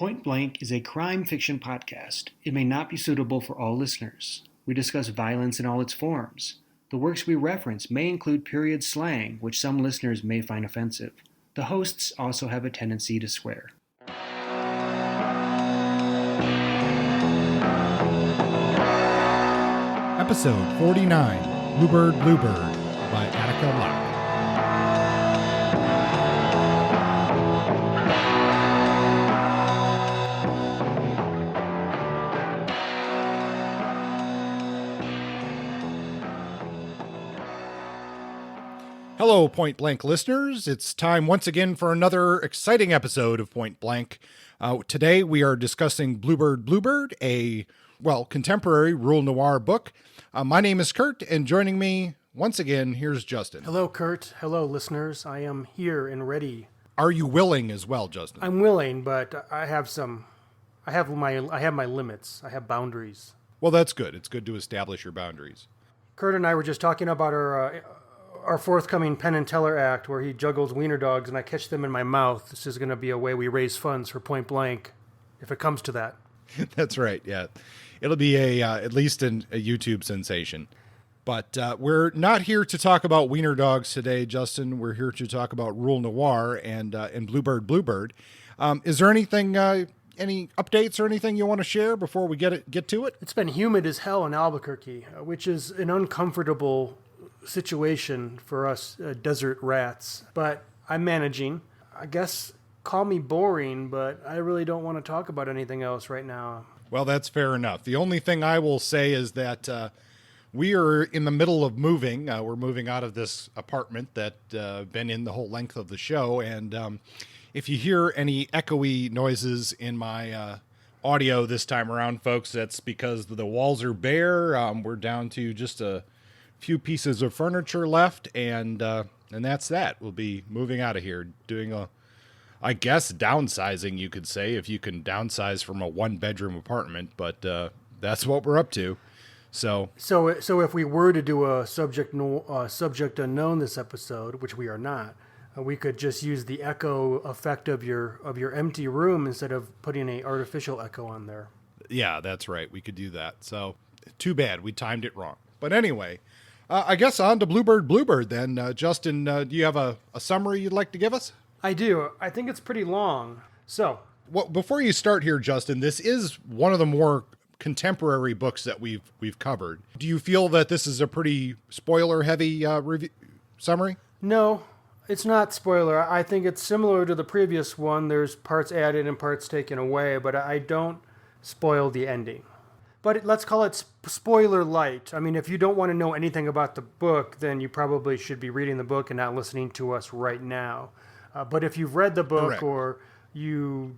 Point Blank is a crime fiction podcast. It may not be suitable for all listeners. We discuss violence in all its forms. The works we reference may include period slang, which some listeners may find offensive. The hosts also have a tendency to swear. Episode 49, Bluebird, by Attica Locke. Hello, Point Blank listeners. It's time once again for another exciting episode of Point Blank. Today we are discussing Bluebird, a, contemporary rule noir book. My name is Kurt, and joining me once again, here's Justin. Hello, Kurt. Hello, listeners. I am here and ready. Are you willing as well, Justin? I'm willing, but I have my limits. I have boundaries. Well, that's good. It's good to establish your boundaries. Kurt and I were just talking about our forthcoming Penn and Teller act, where he juggles wiener dogs and I catch them in my mouth. This is going to be a way we raise funds for Point Blank, if it comes to that. That's right. Yeah, it'll be at least a YouTube sensation. But we're not here to talk about wiener dogs today, Justin. We're here to talk about rule noir and Bluebird. Is there anything, any updates or anything you want to share before we get to it? It's been humid as hell in Albuquerque, which is an uncomfortable situation for us desert rats. But I'm managing. I guess call me boring, but I really don't want to talk about anything else right now. Well, that's fair enough. The only thing I will say is that we are in the middle of moving. We're moving out of this apartment that been in the whole length of the show. And if you hear any echoey noises in my audio this time around, folks, that's because the walls are bare. We're down to just a few pieces of furniture left, and that's that. We'll be moving out of here, doing I guess downsizing, you could say, if you can downsize from a one-bedroom apartment, but that's what we're up to. So if we were to do a subject unknown this episode, which we are not, we could just use the echo effect of your empty room instead of putting an artificial echo on there. Yeah, that's right. We could do that. So too bad we timed it wrong. But anyway, I guess on to Bluebird then. Justin, do you have a summary you'd like to give us? I do. I think it's pretty long. So, well, before you start here, Justin, this is one of the more contemporary books that we've covered. Do you feel that this is a pretty spoiler-heavy summary? No, it's not spoiler. I think it's similar to the previous one. There's parts added and parts taken away, but I don't spoil the ending. But let's call it spoiler light. I mean, if you don't want to know anything about the book, then you probably should be reading the book and not listening to us right now. But if you've read the book, correct, or you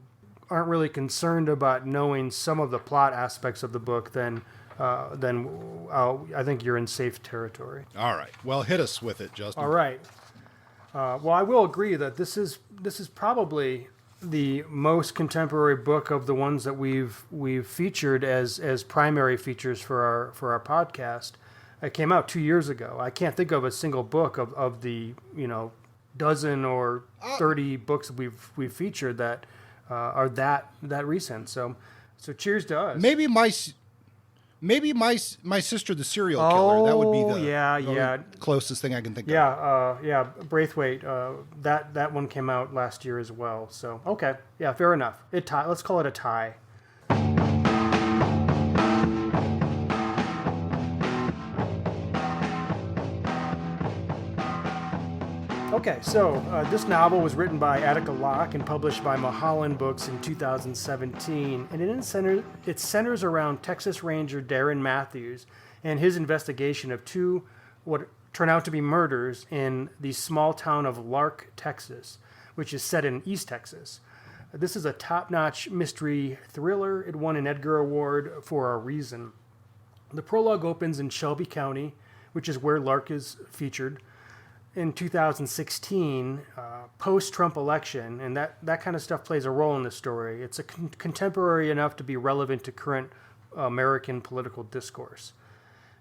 aren't really concerned about knowing some of the plot aspects of the book, then I think you're in safe territory. All right. Well, hit us with it, Justin. All right. Well, I will agree that this is probably the most contemporary book of the ones that we've featured as primary features for our podcast. It came out 2 years ago. I can't think of a single book of the dozen or 30 books we've featured that are that recent. So cheers to us. Maybe my sister, the serial killer. That would be the closest thing I can think of. Yeah, Braithwaite. That one came out last year as well. So okay, yeah, fair enough. Let's call it a tie. Okay, so this novel was written by Attica Locke and published by Mulholland Books in 2017, and it centers around Texas Ranger Darren Matthews and his investigation of two what turn out to be murders in the small town of Lark, Texas, which is set in East Texas. This is a top-notch mystery thriller. It won an Edgar Award for a reason. The prologue opens in Shelby County, which is where Lark is featured, in 2016, post-Trump election, and that kind of stuff plays a role in the story. It's contemporary enough to be relevant to current American political discourse.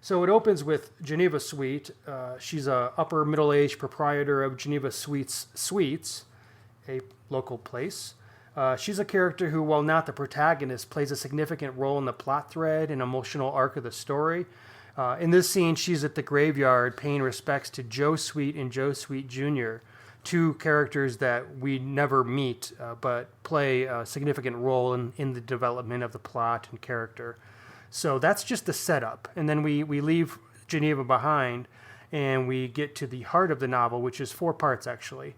So it opens with Geneva Sweet. She's a upper middle-aged proprietor of Geneva Sweets, a local place. She's a character who, while not the protagonist, plays a significant role in the plot thread and emotional arc of the story. In this scene, she's at the graveyard paying respects to Joe Sweet and Joe Sweet Jr., two characters that we never meet, but play a significant role in the development of the plot and character. So that's just the setup. And then we leave Geneva behind, and we get to the heart of the novel, which is 4 parts, actually.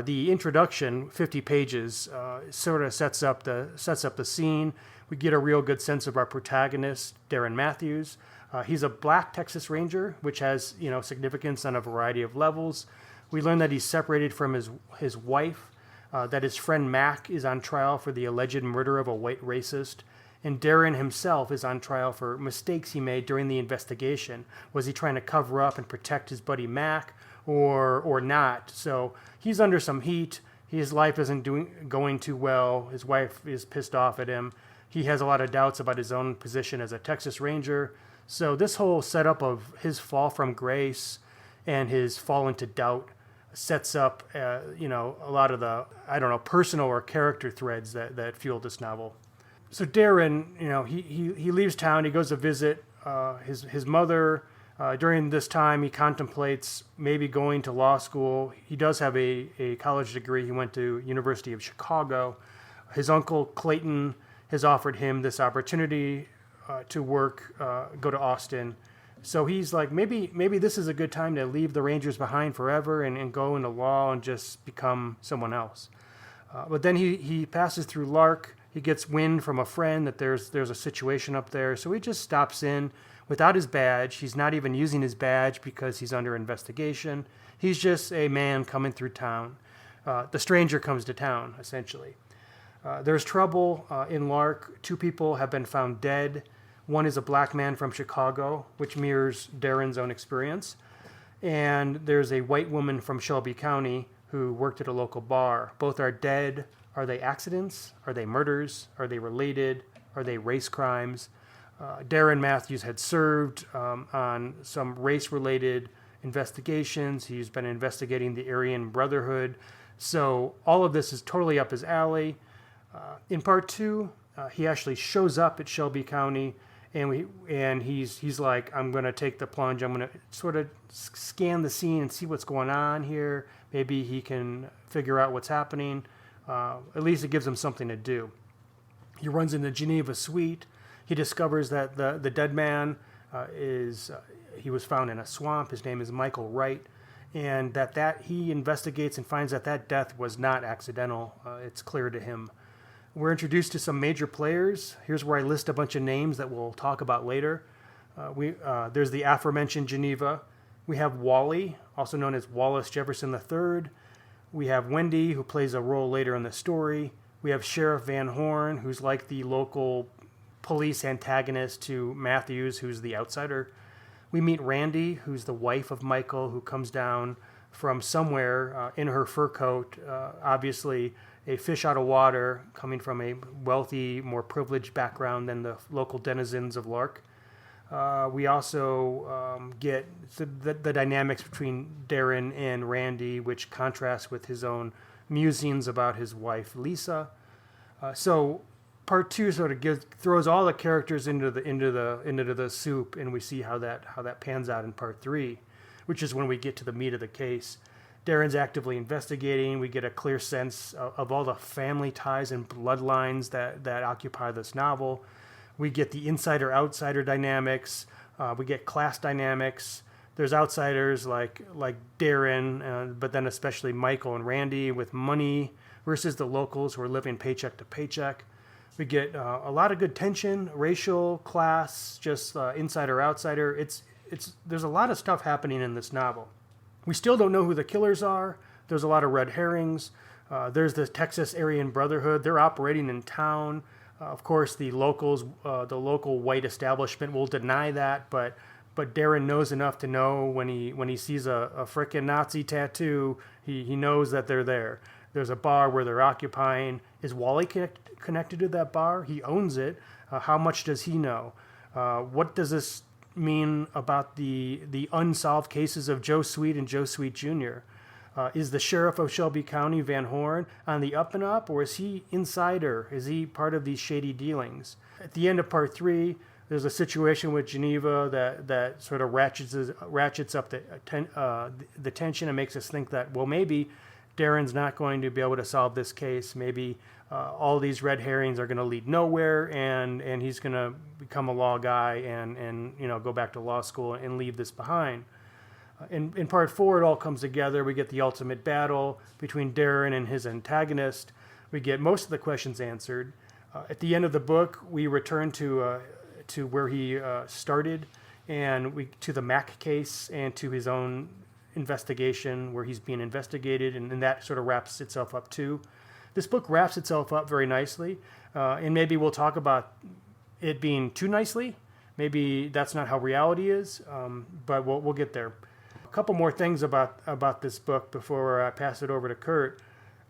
The introduction, 50 pages, sort of sets up the scene. We get a real good sense of our protagonist, Darren Matthews. He's a black Texas Ranger, which has significance on a variety of levels. We learn that he's separated from his wife, that his friend Mac is on trial for the alleged murder of a white racist, and Darren himself is on trial for mistakes he made during the investigation. Was he trying to cover up and protect his buddy Mac, or not? So he's under some heat. His life isn't going too well. His wife is pissed off at him. He has a lot of doubts about his own position as a Texas Ranger. So this whole setup of his fall from grace and his fall into doubt sets up, a lot of the, personal or character threads that fuel this novel. So Darren, he leaves town. He goes to visit his mother. During this time, he contemplates maybe going to law school. He does have a college degree. He went to University of Chicago. His uncle Clayton has offered him this opportunity to work, go to Austin. So he's like, maybe this is a good time to leave the Rangers behind forever and go into law and just become someone else. But then he passes through Lark. He gets wind from a friend that there's a situation up there. So he just stops in without his badge. He's not even using his badge because he's under investigation. He's just a man coming through town. The stranger comes to town, essentially. There's trouble in Lark. 2 people have been found dead. One is a black man from Chicago, which mirrors Darren's own experience. And there's a white woman from Shelby County who worked at a local bar. Both are dead. Are they accidents? Are they murders? Are they related? Are they race crimes? Darren Matthews had served on some race-related investigations. He's been investigating the Aryan Brotherhood. So all of this is totally up his alley. In part 2, he actually shows up at Shelby County, and he's like, I'm going to take the plunge. I'm going to sort of scan the scene and see what's going on here. Maybe he can figure out what's happening. At least it gives him something to do. He runs into Geneva Suite. He discovers that the dead man he was found in a swamp. His name is Michael Wright, and that he investigates and finds that death was not accidental. It's clear to him. We're introduced to some major players. Here's where I list a bunch of names that we'll talk about later. There's the aforementioned Geneva. We have Wally, also known as Wallace Jefferson III. We have Wendy, who plays a role later in the story. We have Sheriff Van Horn, who's like the local police antagonist to Matthews, who's the outsider. We meet Randy, who's the wife of Michael, who comes down from somewhere in her fur coat, obviously a fish out of water, coming from a wealthy, more privileged background than the local denizens of Lark. We also get the dynamics between Darren and Randy, which contrasts with his own musings about his wife Lisa. So part 2 sort of throws all the characters into the soup, and we see how that pans out in part 3, which is when we get to the meat of the case. Darren's actively investigating. We get a clear sense of all the family ties and bloodlines that occupy this novel. We get the insider-outsider dynamics. We get class dynamics. There's outsiders like Darren, but then especially Michael and Randy with money versus the locals who are living paycheck to paycheck. We get a lot of good tension, racial, class, just insider-outsider. There's a lot of stuff happening in this novel. We still don't know who the killers are. There's a lot of red herrings. There's the Texas Aryan Brotherhood. They're operating in town. Of course, the local white establishment will deny that, but Darren knows enough to know when he sees a frickin' Nazi tattoo, he knows that they're there. There's a bar where they're occupying. Is Wally connected to that bar? He owns it. How much does he know? What does this mean about the unsolved cases of Joe Sweet and Joe Sweet Jr.? Is the sheriff of Shelby County, Van Horn, on the up and up, or is he insider? Is he part of these shady dealings? At the end of part 3, there's a situation with Geneva that sort of ratchets up the tension and makes us think that, well, maybe Darren's not going to be able to solve this case. Maybe all these red herrings are going to lead nowhere, and he's going to become a law guy and go back to law school and leave this behind. In part 4, it all comes together. We get the ultimate battle between Darren and his antagonist. We get most of the questions answered. At the end of the book, we return to where he started, and to the Mac case and to his own investigation where he's being investigated, and that sort of wraps itself up too. This book wraps itself up very nicely, and maybe we'll talk about it being too nicely. Maybe that's not how reality is, but we'll get there. A couple more things about this book before I pass it over to Kurt.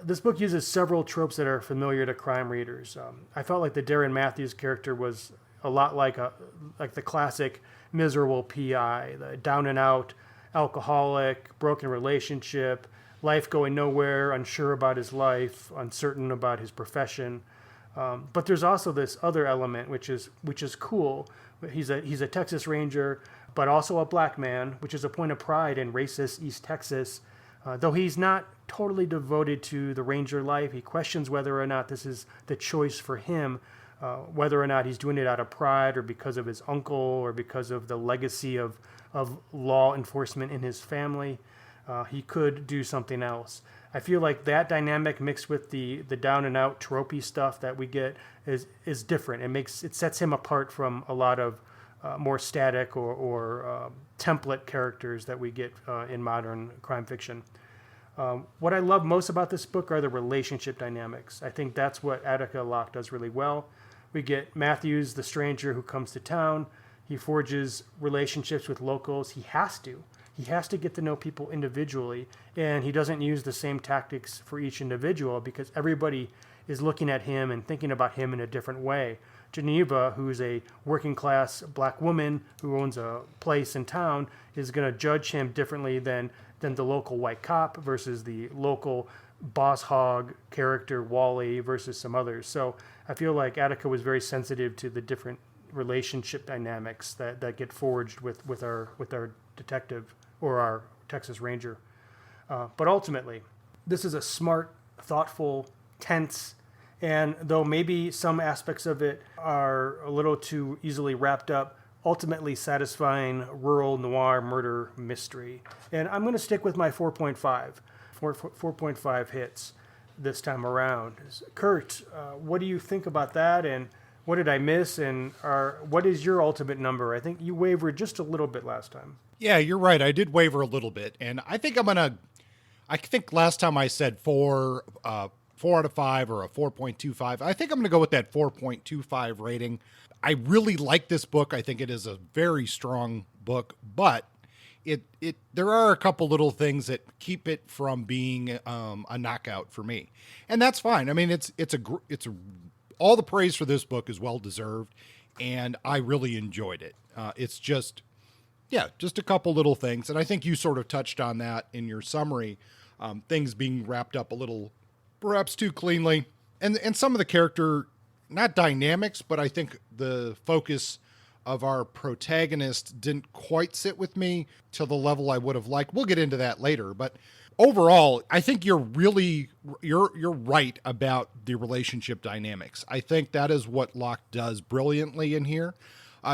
This book uses several tropes that are familiar to crime readers. I felt like the Darren Matthews character was a lot like the classic miserable PI, the down and out alcoholic, broken relationship, life going nowhere, unsure about his life, uncertain about his profession. But there's also this other element which is cool. He's a Texas Ranger, but also a black man, which is a point of pride in racist East Texas. Though he's not totally devoted to the Ranger life, he questions whether or not this is the choice for him, whether or not he's doing it out of pride or because of his uncle or because of the legacy of law enforcement in his family. He could do something else. I feel like that dynamic mixed with the down and out tropey stuff that we get is different. It sets him apart from a lot of more static or template characters that we get in modern crime fiction. What I love most about this book are the relationship dynamics. I think that's what Attica Locke does really well. We get Matthews, the stranger who comes to town. He forges relationships with locals. He has to. He has to get to know people individually, and he doesn't use the same tactics for each individual because everybody is looking at him and thinking about him in a different way. Geneva, who's a working class black woman who owns a place in town, is going to judge him differently than the local white cop versus the local boss hog character Wally versus some others. So I feel like Attica was very sensitive to the different relationship dynamics that get forged with our detective or our Texas Ranger. But ultimately, this is a smart, thoughtful, tense, and though maybe some aspects of it are a little too easily wrapped up, ultimately satisfying rural noir murder mystery. And I'm going to stick with my 4.5. 4.5 hits this time around. Kurt, what do you think about that? And what did I miss? And what is your ultimate number? I think you wavered just a little bit last time. Yeah, you're right. I did waver a little bit. And I think I think last time I said 4 out of 5 or a 4.25. I think I'm going to go with that 4.25 rating. I really like this book. I think it is a very strong book, but there are a couple little things that keep it from being a knockout for me, and that's fine. I mean, it's all the praise for this book is well deserved, and I really enjoyed it. It's just a couple little things, and I think you sort of touched on that in your summary. Things being wrapped up a little, perhaps too cleanly, and some of the character, not dynamics, but I think the focus of our protagonist didn't quite sit with me to the level I would have liked. We'll get into that later, but overall, I think you're right about the relationship dynamics. I think that is what Locke does brilliantly in here.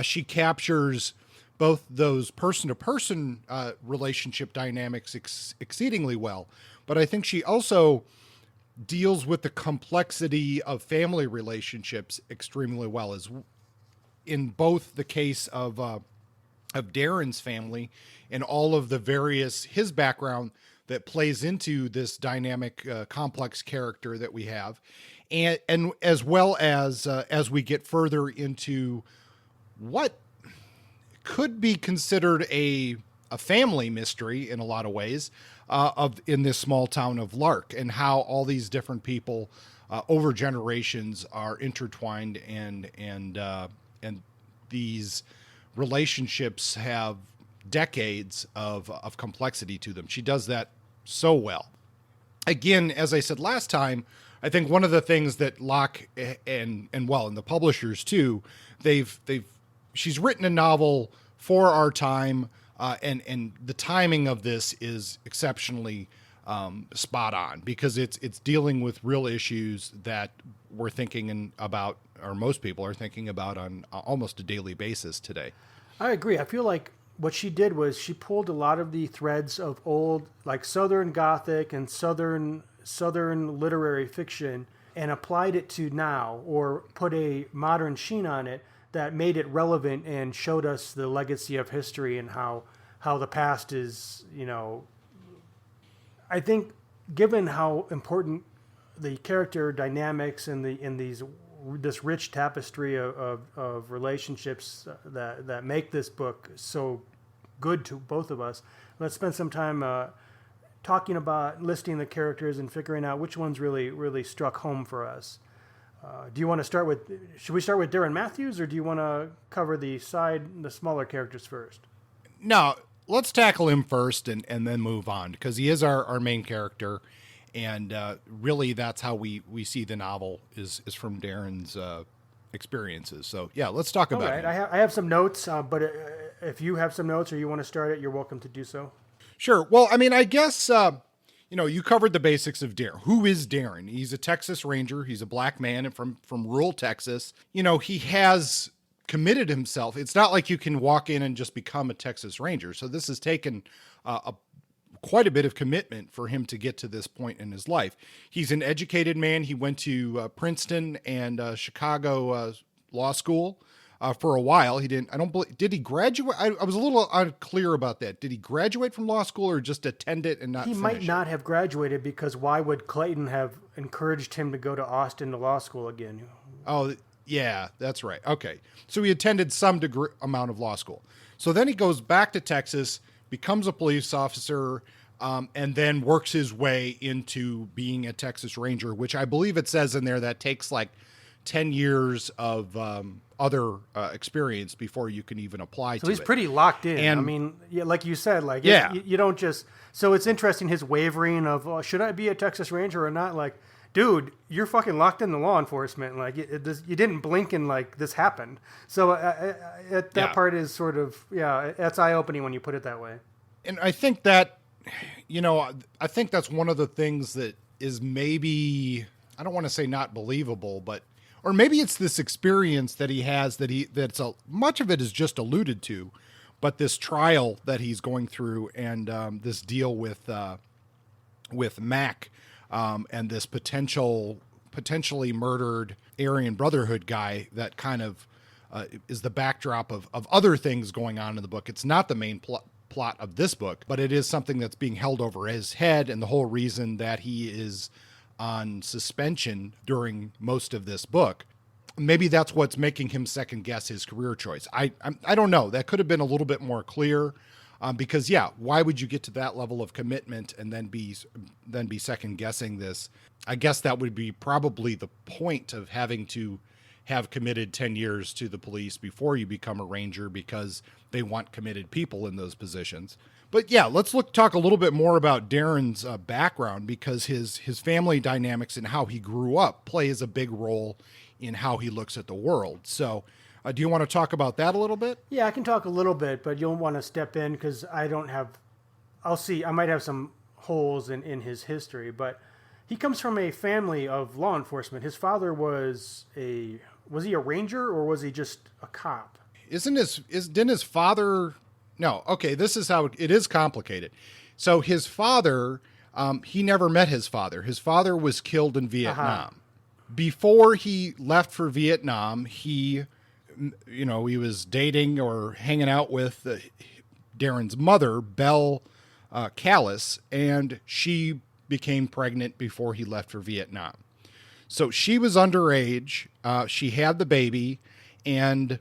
She captures both those person-to-person relationship dynamics exceedingly well, but I think she also deals with the complexity of family relationships extremely well, as in both the case of Darren's family and all of the various, his background that plays into this dynamic, complex character that we have. And as well as we get further into what could be considered a family mystery in a lot of ways, in this small town of Lark, and how all these different people over generations are intertwined, and these relationships have decades of complexity to them. She does that so well. Again, as I said last time, I think one of the things that Locke and the publishers too, she's written a novel for our time, and the timing of this is exceptionally spot on, because it's dealing with real issues that we're thinking about, or most people are thinking about on almost a daily basis today. I agree. I feel like what she did was she pulled a lot of the threads of old, like Southern Gothic and Southern literary fiction, and applied it to now, or put a modern sheen on it that made it relevant and showed us the legacy of history and how the past is, I think, given how important the character dynamics and this rich tapestry of relationships that make this book so good to both of us, let's spend some time talking about listing the characters and figuring out which ones really struck home for us. Do you want to start with? Should we start with Darren Matthews, or do you want to cover the smaller characters first? No, let's tackle him first and then move on, because he is our main character. And really, that's how we see the novel is from Darren's experiences. So, yeah, let's talk about it. I have some notes, but if you have some notes or you want to start it, you're welcome to do so. Sure. Well, I mean, I guess, you covered the basics of Darren. Who is Darren? He's a Texas Ranger. He's a black man from rural Texas. He has committed himself. It's not like you can walk in and just become a Texas Ranger. So this has taken quite a bit of commitment for him to get to this point in his life. He's an educated man. He went to Princeton and Chicago law school for a while. Did he graduate? I was a little unclear about that. Did he graduate from law school or just attend it and not finish? He might not have graduated, because why would Clayton have encouraged him to go to Austin to law school again? Oh, yeah, that's right. Okay. So he attended some amount of law school. So then he goes back to Texas, becomes a police officer, and then works his way into being a Texas Ranger, which I believe it says in there that takes like 10 years of other experience before you can even apply to it. So he's pretty locked in. And, I mean, like you said, you don't just... So it's interesting, his wavering of, should I be a Texas Ranger or not? Like, dude, you're fucking locked into law enforcement. Like, you didn't blink and, like, this happened. So that part is sort of, that's eye-opening when you put it that way. And I think that, I think that's one of the things that is maybe, I don't want to say not believable, or maybe it's this experience that he has much of it is just alluded to, but this trial that he's going through and this deal with Mac and this potentially murdered Aryan Brotherhood guy that kind of is the backdrop of other things going on in the book. It's not the main plot of this book, but it is something that's being held over his head, and the whole reason that he is on suspension during most of this book. Maybe that's what's making him second guess his career choice. I don't know. That could have been a little bit more clear, because why would you get to that level of commitment and then be second guessing this? I guess that would be probably the point of having to have committed 10 years to the police before you become a ranger, because they want committed people in those positions. But let's talk a little bit more about Darren's background, because his family dynamics and how he grew up plays a big role in how he looks at the world. So do you want to talk about that a little bit? Yeah, I can talk a little bit, but you'll want to step in, because I might have some holes in his history, but he comes from a family of law enforcement. His father was he a ranger, or was he just a cop? Didn't his father... No, okay, this is how it is complicated. So his father, he never met his father. His father was killed in Vietnam. Uh-huh. Before he left for Vietnam, he was dating or hanging out with Darren's mother, Belle Callis, and she became pregnant before he left for Vietnam. So she was underage. She had the baby, and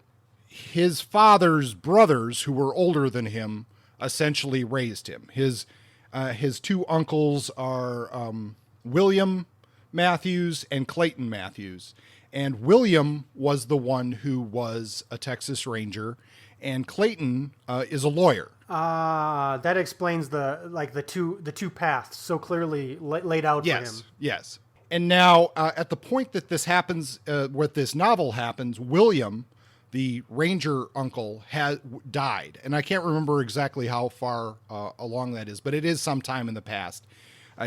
his father's brothers, who were older than him, essentially raised him. His two uncles are William Matthews and Clayton Matthews. And William was the one who was a Texas Ranger, and Clayton is a lawyer. That explains the two paths so clearly laid out for him. Yes. And now, at the point that this happens, where this novel happens, William, the ranger uncle, has died. And I can't remember exactly how far along that is, but it is sometime in the past.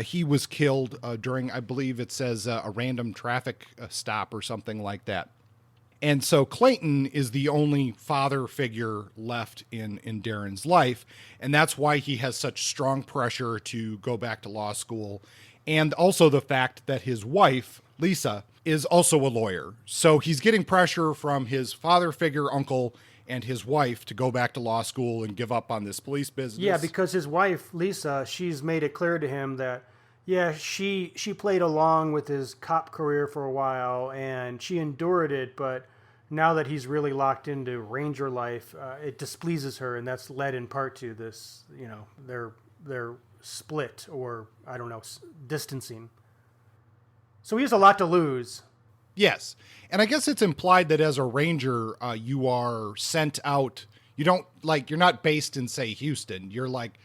He was killed during, I believe it says, a random traffic stop or something like that. And so Clayton is the only father figure left in Darren's life. And that's why he has such strong pressure to go back to law school. And also the fact that his wife, Lisa, is also a lawyer. So he's getting pressure from his father figure uncle and his wife to go back to law school and give up on this police business. Yeah, because his wife, Lisa, she's made it clear to him that, yeah, she played along with his cop career for a while, and she endured it, but now that he's really locked into ranger life, it displeases her, and that's led in part to this, their split, or, I don't know, distancing. So he has a lot to lose. Yes. And I guess it's implied that as a ranger, you are sent out. You're not based in, say, Houston. You're like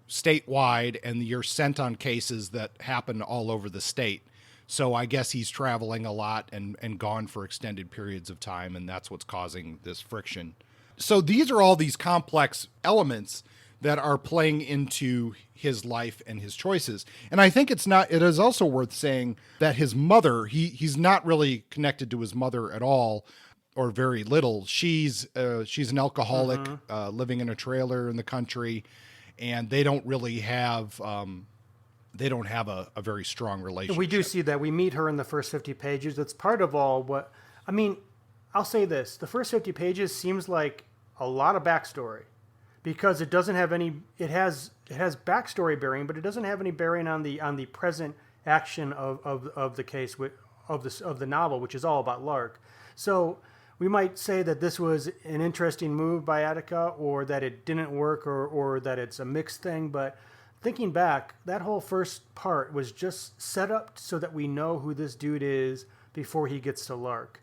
statewide, and you're sent on cases that happen all over the state. So I guess he's traveling a lot and gone for extended periods of time, and that's what's causing this friction. So these are all these complex elements that are playing into his life and his choices. And I think it is also worth saying that his mother, he's not really connected to his mother at all, or very little. She's an alcoholic, living in a trailer in the country, and they don't really have, a very strong relationship. We do see that. We meet her in the first 50 pages. That's part of all I'll say this. The first 50 pages seems like a lot of backstory, because it doesn't have any. It has backstory bearing, but it doesn't have any bearing on the present action of the case of the novel, which is all about Lark. So we might say that this was an interesting move by Attica, or that it didn't work, or that it's a mixed thing. But thinking back, that whole first part was just set up so that we know who this dude is before he gets to Lark.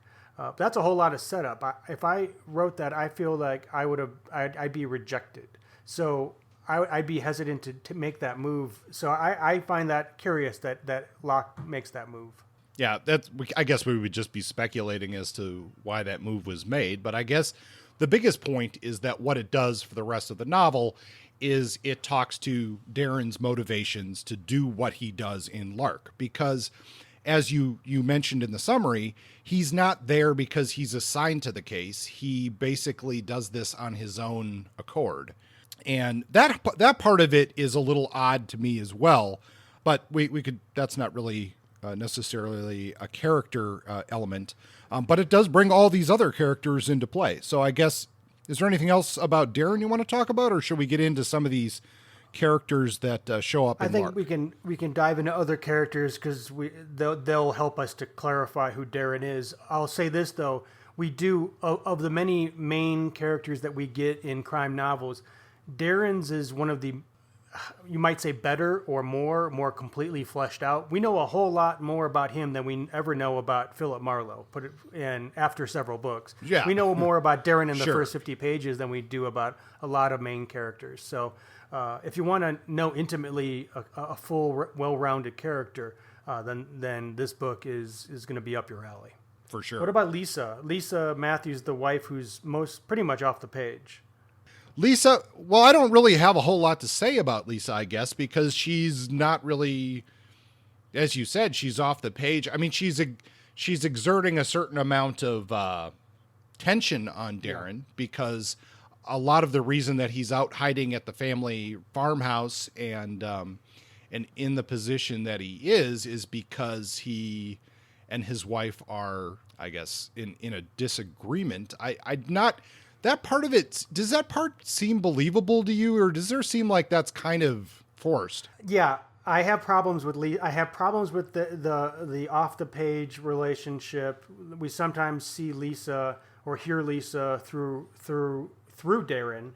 That's a whole lot of setup. If I wrote that, I feel like I'd be rejected. So I'd be hesitant to make that move. So I find that curious that Locke makes that move. Yeah, I guess we would just be speculating as to why that move was made. But I guess the biggest point is that what it does for the rest of the novel is it talks to Darren's motivations to do what he does in Lark. Because as you mentioned in the summary, he's not there because he's assigned to the case. He basically does this on his own accord. And that part of it is a little odd to me as well. But that's not really necessarily a character element. But it does bring all these other characters into play. So I guess, is there anything else about Darren you want to talk about? Or should we get into some of these characters that show up in Lark? I think we can dive into other characters, because they'll help us to clarify who Darren is. I'll say this, though. We do, of the many main characters that we get in crime novels, Darren's is one of the, you might say, better or more completely fleshed out. We know a whole lot more about him than we ever know about Philip Marlowe, and after several books. Yeah. We know more about Darren in the Sure. first 50 pages than we do about a lot of main characters. So if you want to know intimately a full, well-rounded character, then this book is going to be up your alley. For sure. What about Lisa? Lisa Matthews, the wife who's pretty much off the page. Lisa, well, I don't really have a whole lot to say about Lisa, I guess, because she's not really, as you said, she's off the page. I mean, she's exerting a certain amount of tension on Darren, because a lot of the reason that he's out hiding at the family farmhouse and in the position that he is because he and his wife are, I guess, in a disagreement. That part of it, does that part seem believable to you, or does there seem like that's kind of forced? Yeah, I have problems with I have problems with the off the page relationship. We sometimes see Lisa or hear Lisa through Darren,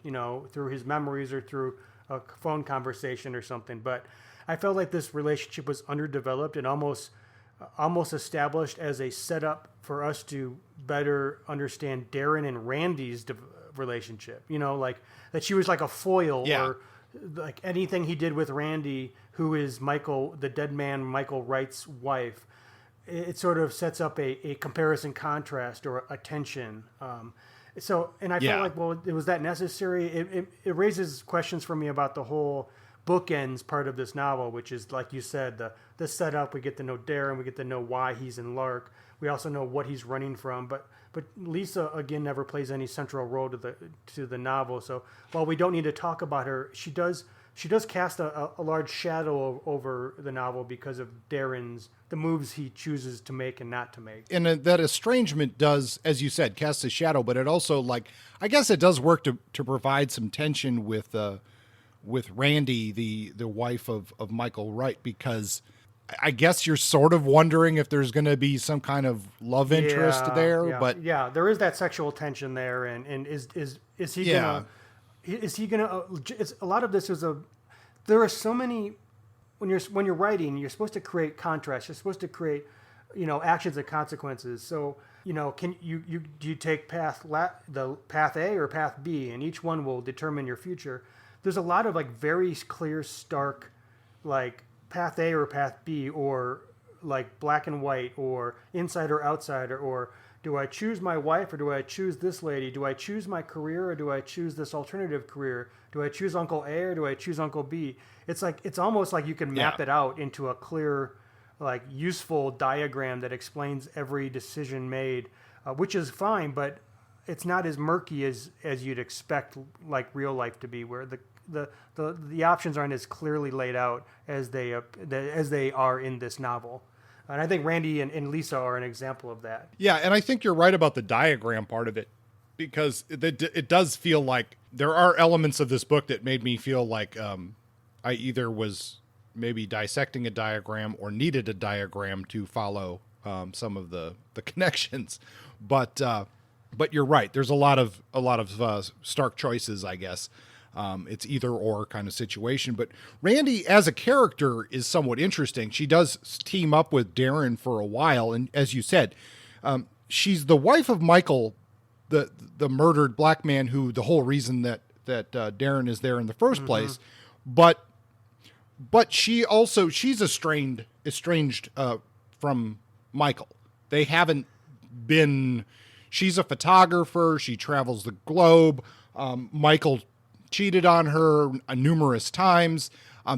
through his memories or through a phone conversation or something. But I felt like this relationship was underdeveloped and almost established as a setup for us to better understand Darren and Randy's relationship. Like that she was like a foil, or like anything he did with Randy, who is Michael, the dead man Michael Wright's wife. It sort of sets up a comparison contrast or a tension. And I felt like, well, was that necessary? It raises questions for me about the whole bookends part of this novel, which is, like you said, the setup. We get to know Darren. We get to know why he's in Lark. We also know what he's running from. But Lisa, again, never plays any central role to the novel. So while we don't need to talk about her, she does cast a large shadow over the novel because of the moves he chooses to make and not to make. And that estrangement does, as you said, cast a shadow, but it also, I guess it does work to provide some tension with Randy, the wife of Michael Wright, because I guess you're sort of wondering if there's going to be some kind of love interest there. Yeah, but there is that sexual tension there, and is he gonna? Is he gonna? A lot of this is there are so many. When you're writing, you're supposed to create contrast. You're supposed to create, actions and consequences. So, can do you take the path A or path B, and each one will determine your future. There's a lot of very clear, stark, path A or path B, or black and white, or inside or outsider, or do I choose my wife or do I choose this lady? Do I choose my career or do I choose this alternative career? Do I choose Uncle A or do I choose Uncle B? It's almost like you can map it out into a clear, useful diagram that explains every decision made, which is fine, but it's not as murky as you'd expect real life to be, where the options aren't as clearly laid out as they are in this novel. And I think Randy and Lisa are an example of that. Yeah, and I think you're right about the diagram part of it, because it does feel like there are elements of this book that made me feel like I either was maybe dissecting a diagram or needed a diagram to follow some of the connections. But you're right. There's a lot of stark choices, I guess. It's either or kind of situation. But Randy as a character is somewhat interesting. She does team up with Darren for a while. And as you said, she's the wife of Michael, the murdered black man, who the whole reason that Darren is there in the first place. But she's estranged from Michael. They haven't been, she's a photographer. She travels the globe. Michael cheated on her numerous times.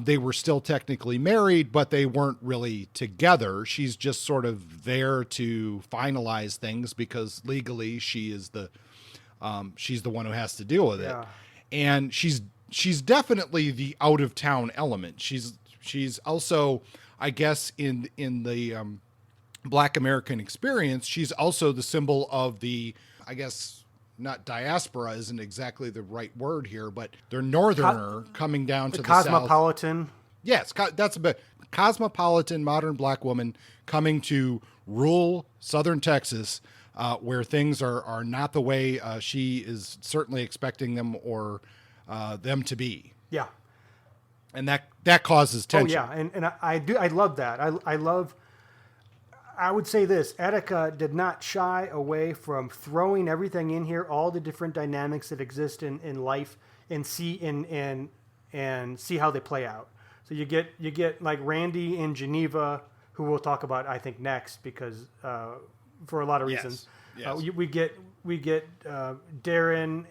They were still technically married, but they weren't really together. She's just sort of there to finalize things because legally she's the one who has to deal with it. And she's definitely the out of town element. She's also, I guess, in the Black American experience, she's also the symbol of the, I guess, not diaspora isn't exactly the right word here, but they're northerner coming down to the cosmopolitan. South. Yes, that's a bit cosmopolitan modern black woman coming to rural southern Texas, where things are not the way she is certainly expecting them or them to be. Yeah, and that causes tension. Oh yeah, and I love that. I would say this: Attica did not shy away from throwing everything in here, all the different dynamics that exist in life, and see how they play out. So you get like Randy in Geneva, who we'll talk about, I think, next, because for a lot of reasons. Yes. We get Darren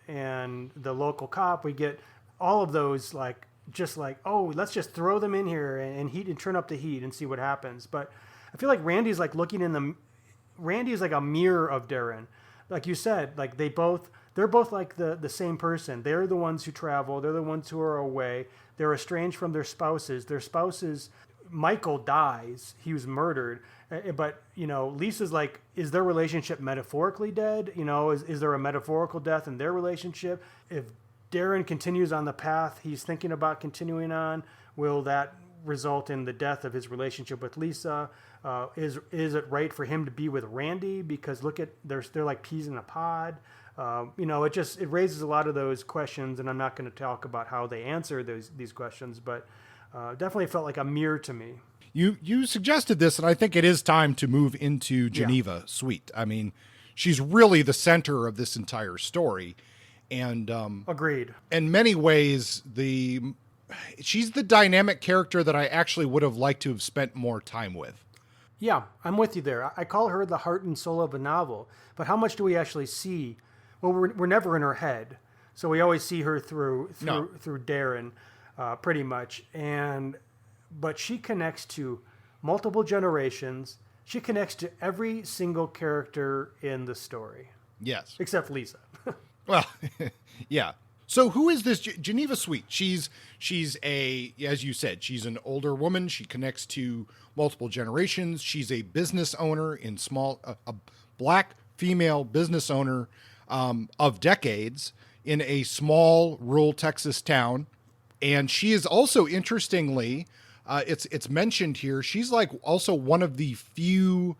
and the local cop. We get all of those let's just throw them in here and turn up the heat and see what happens. But I feel like Randy's Randy is like a mirror of Darren. Like you said, they're both like the same person. They're the ones who travel. They're the ones who are away. They're estranged from their spouses. Michael dies. He was murdered. But, Lisa's is their relationship metaphorically dead? Is there a metaphorical death in their relationship? If Darren continues on the path he's thinking about continuing on, will that result in the death of his relationship with Lisa? Is it right for him to be with Randy? Because look at, they're like peas in a pod. It raises a lot of those questions, and I'm not going to talk about how they answer these questions, but definitely felt like a mirror to me. You suggested this, and I think it is time to move into Geneva Suite. I mean, she's really the center of this entire story. And agreed. In many ways, she's the dynamic character that I actually would have liked to have spent more time with. Yeah, I'm with you there. I call her the heart and soul of a novel, but how much do we actually see? Well, we're never in her head, so we always see her through Darren, pretty much. But she connects to multiple generations. She connects to every single character in the story. Yes, except Lisa. Well, yeah. So who is this Geneva Sweet? She's as you said, she's an older woman. She connects to multiple generations. She's a business owner in a black female business owner of decades in a small rural Texas town. And she is also, interestingly, it's mentioned here, she's like also one of the few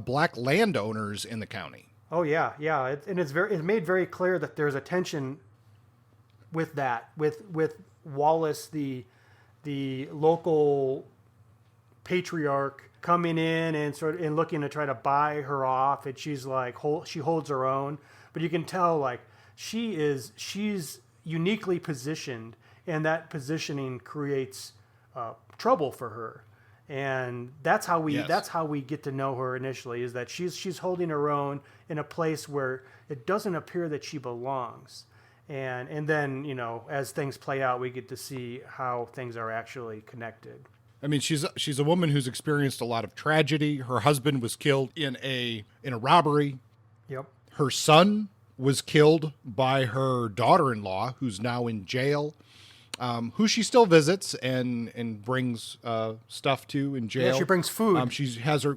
black landowners in the county. Oh yeah, yeah, it's made very clear that there's a tension with that, with Wallace, the local patriarch, coming in and looking to try to buy her off, and she's like she holds her own, but you can tell like she's uniquely positioned, and that positioning creates trouble for her. And that's how we get to know her initially, is that she's holding her own in a place where it doesn't appear that she belongs. And then, as things play out, we get to see how things are actually connected. I mean, she's a woman who's experienced a lot of tragedy. Her husband was killed in a robbery. Yep. Her son was killed by her daughter-in-law, who's now in jail. Who she still visits and brings stuff to in jail. Yeah, she brings food. She has her,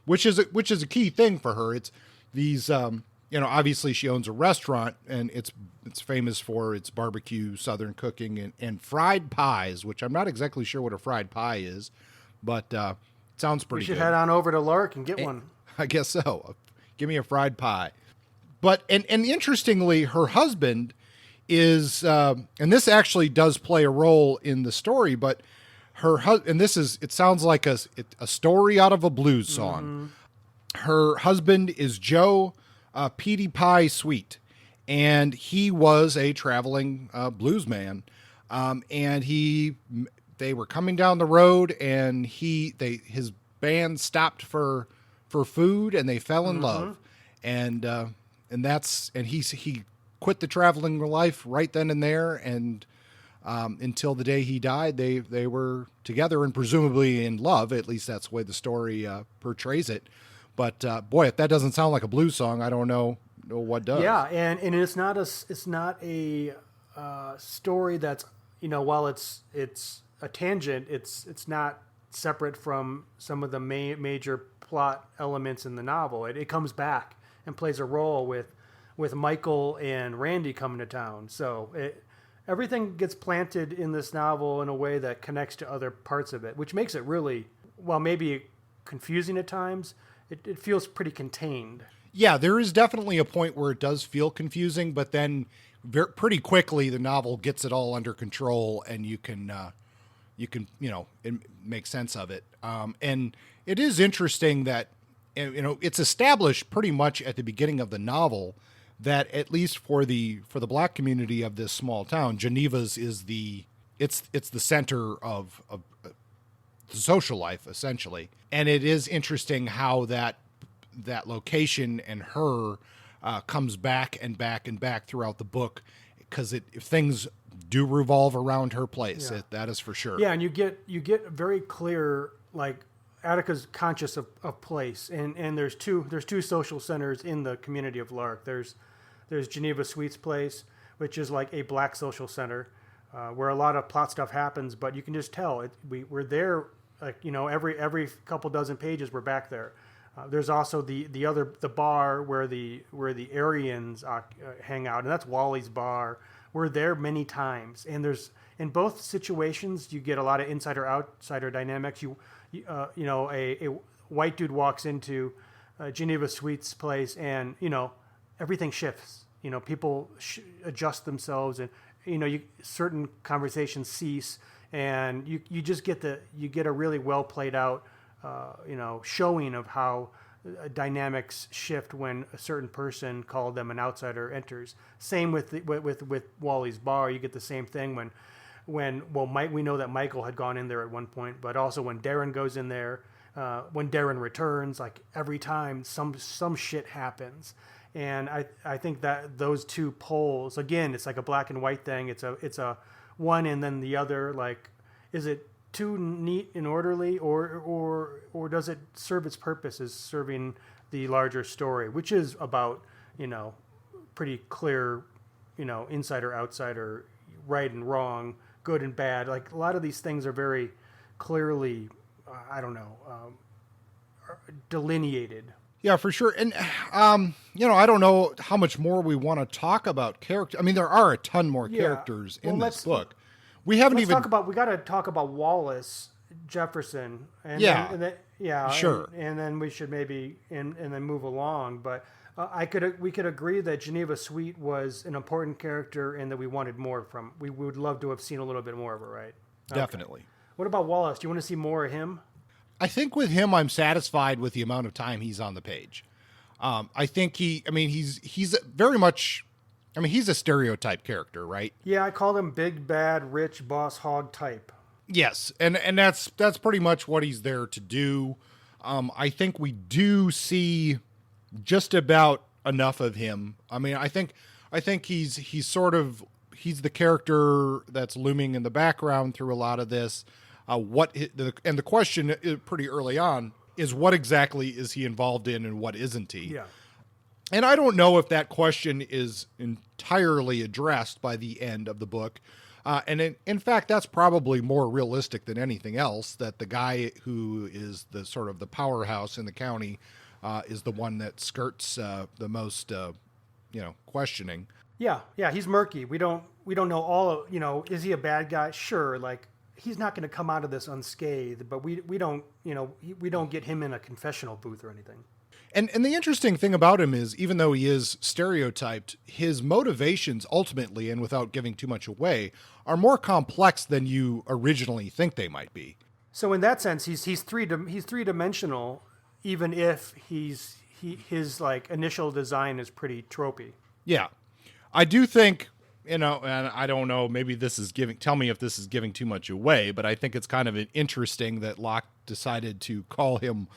which is a key thing for her. It's these, obviously she owns a restaurant, and it's famous for its barbecue, Southern cooking, and fried pies, which I'm not exactly sure what a fried pie is, but it sounds pretty good. We should head on over to Lark and get one. I guess so. Give me a fried pie. But and interestingly, her husband is, and this actually does play a role in the story, but it sounds like a story out of a blues song. Mm-hmm. Her husband is Joe Petey Pie Sweet, and he was a traveling blues man. And they were coming down the road, and his band stopped for food, and they fell in love. And he quit the traveling life right then and there, and until the day he died, they were together and presumably in love. At least that's the way the story portrays it. But boy, if that doesn't sound like a blues song, I don't know what does. Yeah, and it's not a story that's, while it's a tangent, it's not separate from some of the major plot elements in the novel. It comes back and plays a role with Michael and Randy coming to town. So everything gets planted in this novel in a way that connects to other parts of it, which makes it really, well, maybe confusing at times. It feels pretty contained. Yeah, there is definitely a point where it does feel confusing, but then pretty quickly the novel gets it all under control, and you can make sense of it. And it is interesting that, it's established pretty much at the beginning of the novel that at least for the black community of this small town, Geneva's is the center of the social life, essentially. And it is interesting how that location and her comes back and back and back throughout the book, because things do revolve around her place. Yeah. That is for sure. Yeah, and you get very clear, like, Attica's conscious of place, and there's two social centers in the community of Lark. There's Geneva Sweet's place, which is like a black social center, where a lot of plot stuff happens, but you can just tell we're there, like, every couple dozen pages we're back there. There's also the bar where the Aryans hang out, and that's Wally's bar. We're there many times, and in both situations you get a lot of insider outsider dynamics. A white dude walks into Geneva Sweet's place, and everything shifts. People adjust themselves, and certain conversations cease, and you just get a really well played out showing of how dynamics shift when a certain person called them an outsider enters. Same with with Wally's bar. You get the same thing when Mike, we know that Michael had gone in there at one point, but also when Darren goes in there, when Darren returns, like every time some shit happens. And I think that those two poles, again, it's like a black and white thing. It's a one and then the other. Like, is it too neat and orderly, or does it serve its purpose as serving the larger story, which is about, pretty clear, insider, outsider, right and wrong, good and bad. Like, a lot of these things are very clearly, delineated. Yeah, for sure. And, I don't know how much more we want to talk about character. I mean, there are a ton more characters in this book. We haven't even we got to talk about Wallace Jefferson. And sure. And then we should maybe, and then move along. But we could agree that Geneva Sweet was an important character and that we wanted more from. We would love to have seen a little bit more of her, right? Definitely. Okay. What about Wallace? Do you want to see more of him? I think with him, I'm satisfied with the amount of time he's on the page. I think he's very much, he's a stereotype character, right? Yeah, I called him big, bad, rich, boss hog type. Yes, and that's pretty much what he's there to do. I think we do see just about enough of him. I think he's the character that's looming in the background through a lot of this. The question pretty early on is, what exactly is he involved in and what isn't he? Yeah. And I don't know if that question is entirely addressed by the end of the book. And in fact, that's probably more realistic than anything else, that the guy who is the sort of the powerhouse in the county is the one that skirts the most, questioning. Yeah, he's murky. We don't know all of, is he a bad guy? Sure, like, he's not going to come out of this unscathed, but we don't get him in a confessional booth or anything. And the interesting thing about him is, even though he is stereotyped, his motivations ultimately, and without giving too much away, are more complex than you originally think they might be. So in that sense, he's three-dimensional, even if his like initial design is pretty tropey. Yeah, I do think. And I don't know, maybe tell me if this is giving too much away, but I think it's kind of interesting that Locke decided to call him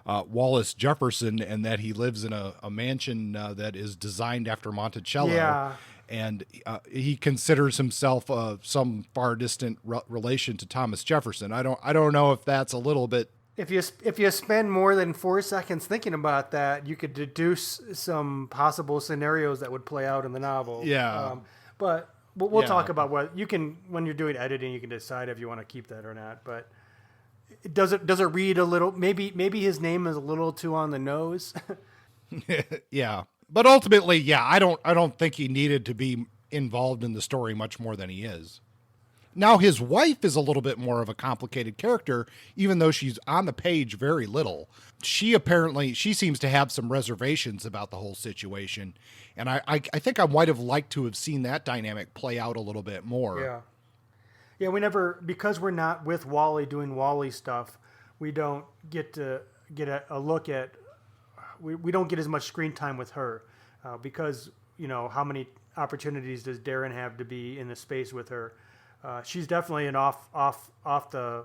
Wallace Jefferson, and that he lives in a mansion that is designed after Monticello. Yeah. And he considers himself some far distant relation to Thomas Jefferson. I don't know if that's a little bit. If you spend more than 4 seconds thinking about that, you could deduce some possible scenarios that would play out in the novel. Yeah. But we'll talk about what you can, when you're doing editing, you can decide if you want to keep that or not. But does it read a little, maybe his name is a little too on the nose. Yeah. But ultimately, I don't think he needed to be involved in the story much more than he is. Now, his wife is a little bit more of a complicated character, even though she's on the page very little. She seems to have some reservations about the whole situation. And I think I might have liked to have seen that dynamic play out a little bit more. Yeah. Yeah, because we're not with Wally doing Wally stuff, we don't get to get a look at, we don't get as much screen time with her. Because, how many opportunities does Darren have to be in the space with her? She's definitely an off the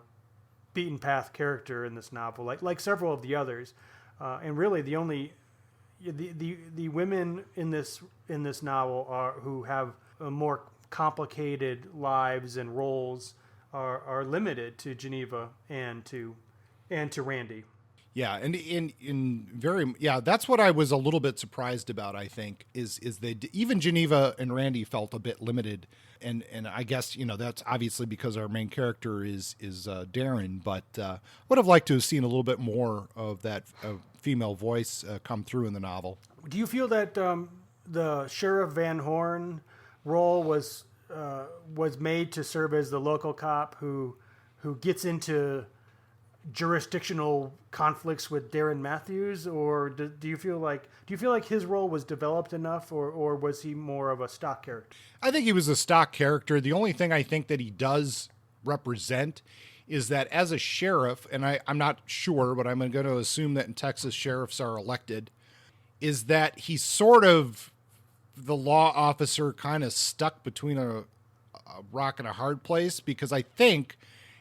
beaten path character in this novel, like several of the others, and really the only the women in this novel who have more complicated lives and roles are limited to Geneva and to Randy. Yeah, and that's what I was a little bit surprised about. I think is that even Geneva and Randy felt a bit limited, and I guess that's obviously because our main character is Darren, but would have liked to have seen a little bit more of that female voice come through in the novel. Do you feel that the Sheriff Van Horn role was made to serve as the local cop who gets into jurisdictional conflicts with Darren Matthews, or do you feel like his role was developed enough, or was he more of a stock character? I think he was a stock character. The only thing I think that he does represent is that as a sheriff, and I'm not sure, but I'm going to assume that in Texas sheriffs are elected, is that he's sort of the law officer kind of stuck between a rock and a hard place, because I think,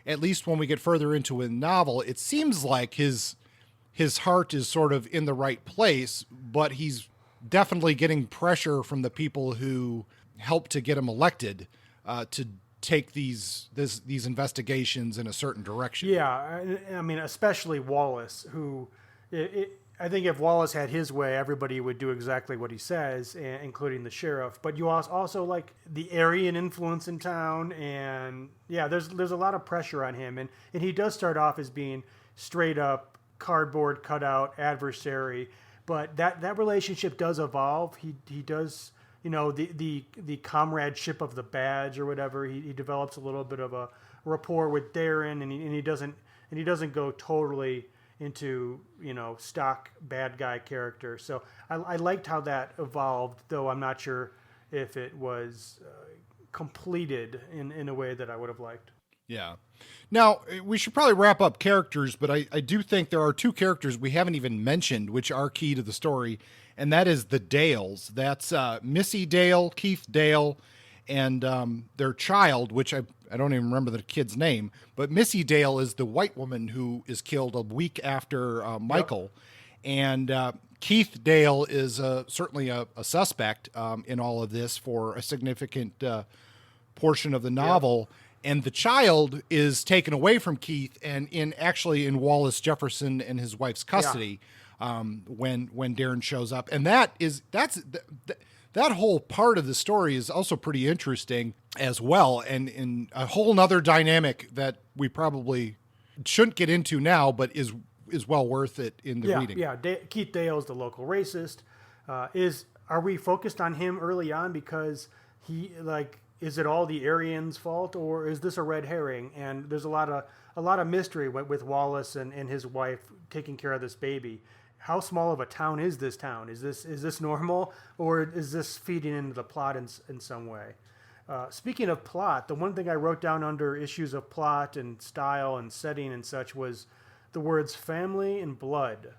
at least when we get further into a novel, it seems like his heart is sort of in the right place, but he's definitely getting pressure from the people who helped to get him elected to take these investigations in a certain direction. Yeah, I mean, especially Wallace, who I think if Wallace had his way, everybody would do exactly what he says, including the sheriff. But you also like the Aryan influence in town, and yeah, there's a lot of pressure on him, and he does start off as being straight up cardboard cutout adversary, but that relationship does evolve. He does, the comradeship of the badge or whatever. He develops a little bit of a rapport with Darren, and he doesn't go totally into stock bad guy character. So I liked how that evolved, though I'm not sure if it was completed in a way that I would have liked. Yeah. Now, we should probably wrap up characters, but I do think there are two characters we haven't even mentioned, which are key to the story, and that is the Dales. That's Missy Dale, Keith Dale, and their child, which I don't even remember the kid's name, but Missy Dale is the white woman who is killed a week after Michael. Yep. And Keith Dale is certainly a suspect in all of this for a significant portion of the novel. Yep. And the child is taken away from Keith and actually in Wallace Jefferson and his wife's custody when Darren shows up. And that whole part of the story is also pretty interesting as well, and in a whole nother dynamic that we probably shouldn't get into now, but is well worth it in the reading. Yeah, Keith Dale is the local racist. Are we focused on him early on because is it all the Aryans' fault, or is this a red herring? And there's a lot of mystery with Wallace and his wife taking care of this baby. How small of a town is this town? Is this normal, or is this feeding into the plot in some way? Speaking of plot, the one thing I wrote down under issues of plot and style and setting and such was the words family and blood.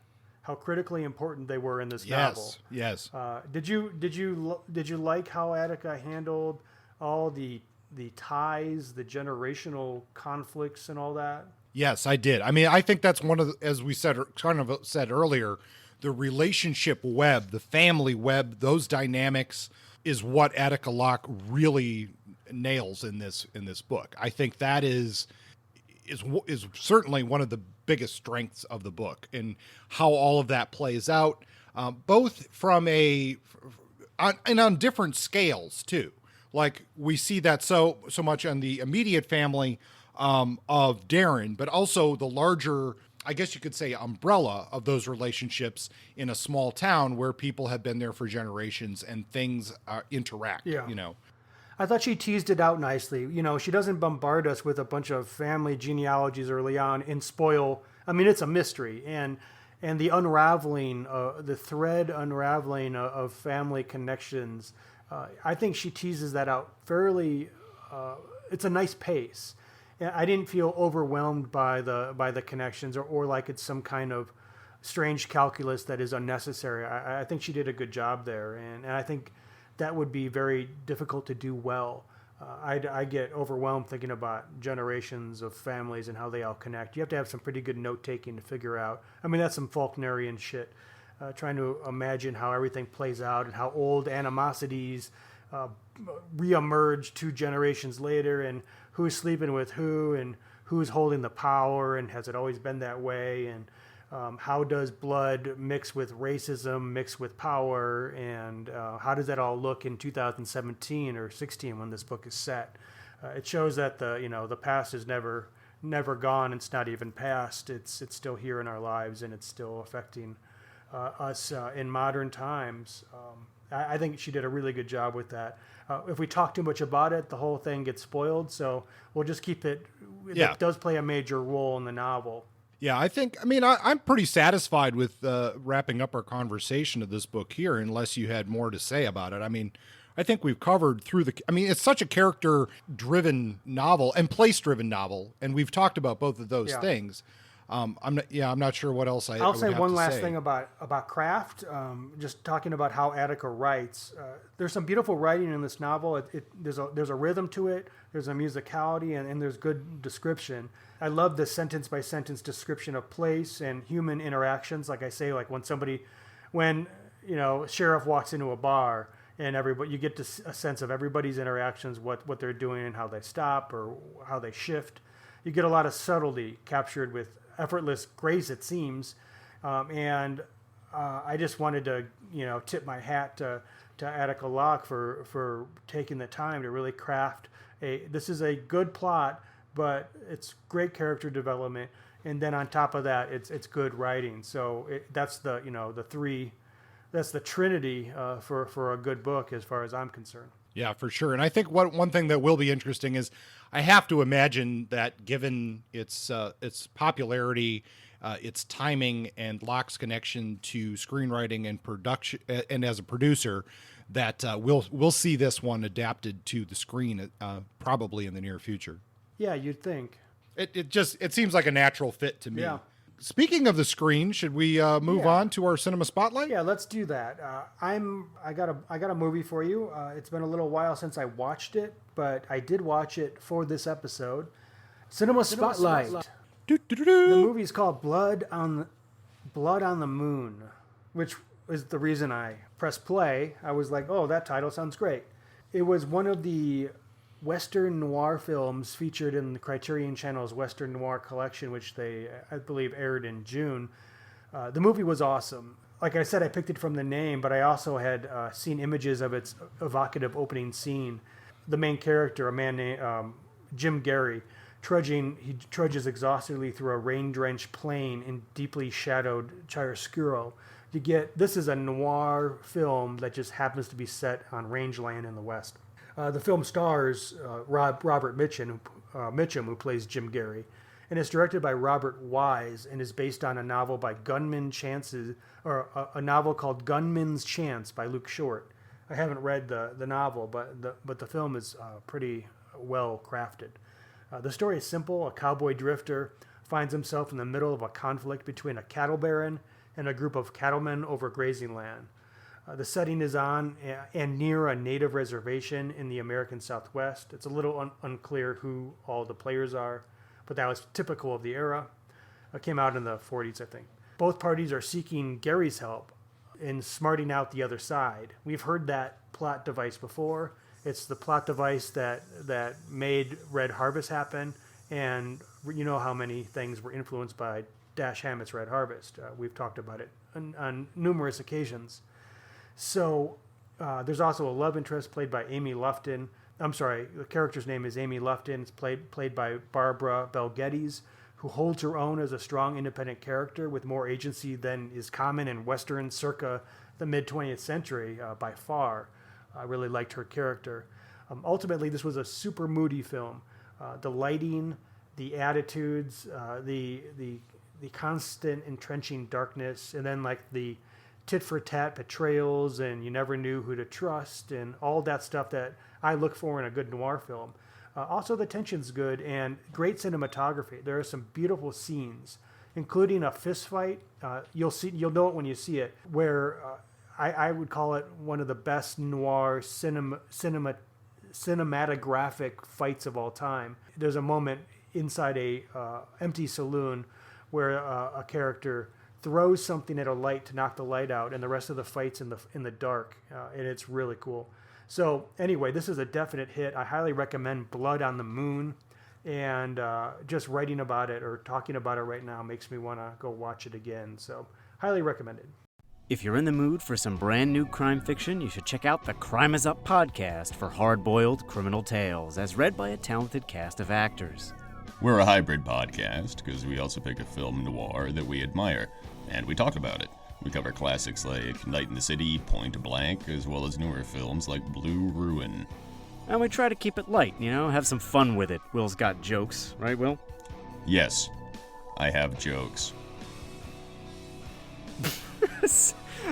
How critically important they were in this novel. Yes. Did you like how Attica handled all the ties, the generational conflicts, and all that? Yes, I did. I mean, I think that's one of the, as we said earlier, the relationship web, the family web, those dynamics is what Attica Locke really nails in this book. I think that is certainly one of the biggest strengths of the book, and how all of that plays out, both from and on different scales too. Like we see that so much on the immediate family of Darren, but also the larger, I guess you could say, umbrella of those relationships in a small town where people have been there for generations and things interact. Yeah. I thought she teased it out nicely. She doesn't bombard us with a bunch of family genealogies early on and spoil. I mean, it's a mystery, and the unraveling, the thread unraveling of family connections. I think she teases that out fairly. It's a nice pace. I didn't feel overwhelmed by the connections or like it's some kind of strange calculus that is unnecessary. I think she did a good job there, and I think that would be very difficult to do well. I get overwhelmed thinking about generations of families and how they all connect. You have to have some pretty good note-taking to figure out. I mean, that's some Faulknerian shit, trying to imagine how everything plays out and how old animosities reemerge 2 generations later, and who's sleeping with who, and who's holding the power, and has it always been that way, and how does blood mix with racism, mix with power, and how does that all look in 2017 or 16 when this book is set? It shows that the past is never gone. It's not even past. It's still here in our lives, and it's still affecting us in modern times. I think she did a really good job with that. If we talk too much about it, the whole thing gets spoiled. So we'll just keep it. It does play a major role in the novel. Yeah, I'm pretty satisfied with wrapping up our conversation of this book here, unless you had more to say about it. I mean, I think we've covered through it's such a character-driven novel and place-driven novel, and we've talked about both of those things. I'm not sure what else I'll say one last thing about craft. Just talking about how Attica writes. There's some beautiful writing in this novel. There's a rhythm to it. There's a musicality, and there's good description. I love the sentence by sentence description of place and human interactions. Like I say, like when sheriff walks into a bar and you get a sense of everybody's interactions, what they're doing and how they stop or how they shift. You get a lot of subtlety captured with effortless grace, it seems, and I just wanted to tip my hat to Attica Locke for taking the time to really craft this is a good plot, but it's great character development, and then on top of that it's good writing. So that's the trinity for a good book as far as I'm concerned. Yeah, for sure. And I think one thing that will be interesting is I have to imagine that given its popularity, its timing, and Locke's connection to screenwriting and production, and as a producer, that we'll see this one adapted to the screen probably in the near future. Yeah, you'd think. It seems like a natural fit to me. Yeah. Speaking of the screen, should we move on to our cinema spotlight? Yeah, let's do that. I got a movie for you. It's been a little while since I watched it, but I did watch it for this episode. Cinema Spotlight. The movie is called Blood on the Moon, which is the reason I pressed play. I was like, oh, that title sounds great. It was one of the Western noir films featured in the Criterion Channel's Western Noir collection, which they, I believe, aired in June. The movie was awesome. Like I said, I picked it from the name, but I also had seen images of its evocative opening scene. The main character, a man named Jim Gary, trudges exhaustively through a rain-drenched plain in deeply shadowed chiaroscuro. This is a noir film that just happens to be set on rangeland in the West. The film stars Robert Mitchum, who plays Jim Gary, and it's directed by Robert Wise and is based on a novel by a novel called Gunman's Chance by Luke Short. I haven't read the novel, but the film is pretty well crafted. The story is simple. A cowboy drifter finds himself in the middle of a conflict between a cattle baron and a group of cattlemen over grazing land. The setting is on and near a native reservation in the American Southwest. It's a little unclear who all the players are, but that was typical of the era. It came out in the 40s, I think. Both parties are seeking Gary's help in smarting out the other side. We've heard that plot device before. It's the plot device that made Red Harvest happen, and you know how many things were influenced by Dash Hammett's Red Harvest. We've talked about it on numerous occasions. So there's also a love interest played by Amy Lufton. I'm sorry, the character's name is Amy Lufton. It's played by Barbara Bel Geddes, who holds her own as a strong, independent character with more agency than is common in Western circa the mid-20th century by far. I really liked her character. Ultimately, this was a super moody film. The lighting, the attitudes, the constant entrenching darkness, and then like the tit-for-tat betrayals, and you never knew who to trust, and all that stuff that I look for in a good noir film. Also, the tension's good and great cinematography. There are some beautiful scenes, including a fist fight. You'll know it when you see it, where I would call it one of the best noir cinematographic fights of all time. There's a moment inside a empty saloon where a character throws something at a light to knock the light out, and the rest of the fight's in the dark, and it's really cool. So anyway, this is a definite hit. I highly recommend Blood on the Moon, and just writing about it or talking about it right now makes me want to go watch it again. So highly recommended. If you're in the mood for some brand new crime fiction, you should check out the Crime Is Up podcast for hard-boiled criminal tales, as read by a talented cast of actors. We're a hybrid podcast because we also pick a film noir that we admire, and we talk about it. We cover classics like Night in the City, Point Blank, as well as newer films like Blue Ruin. And we try to keep it light, have some fun with it. Will's got jokes, right, Will? Yes, I have jokes.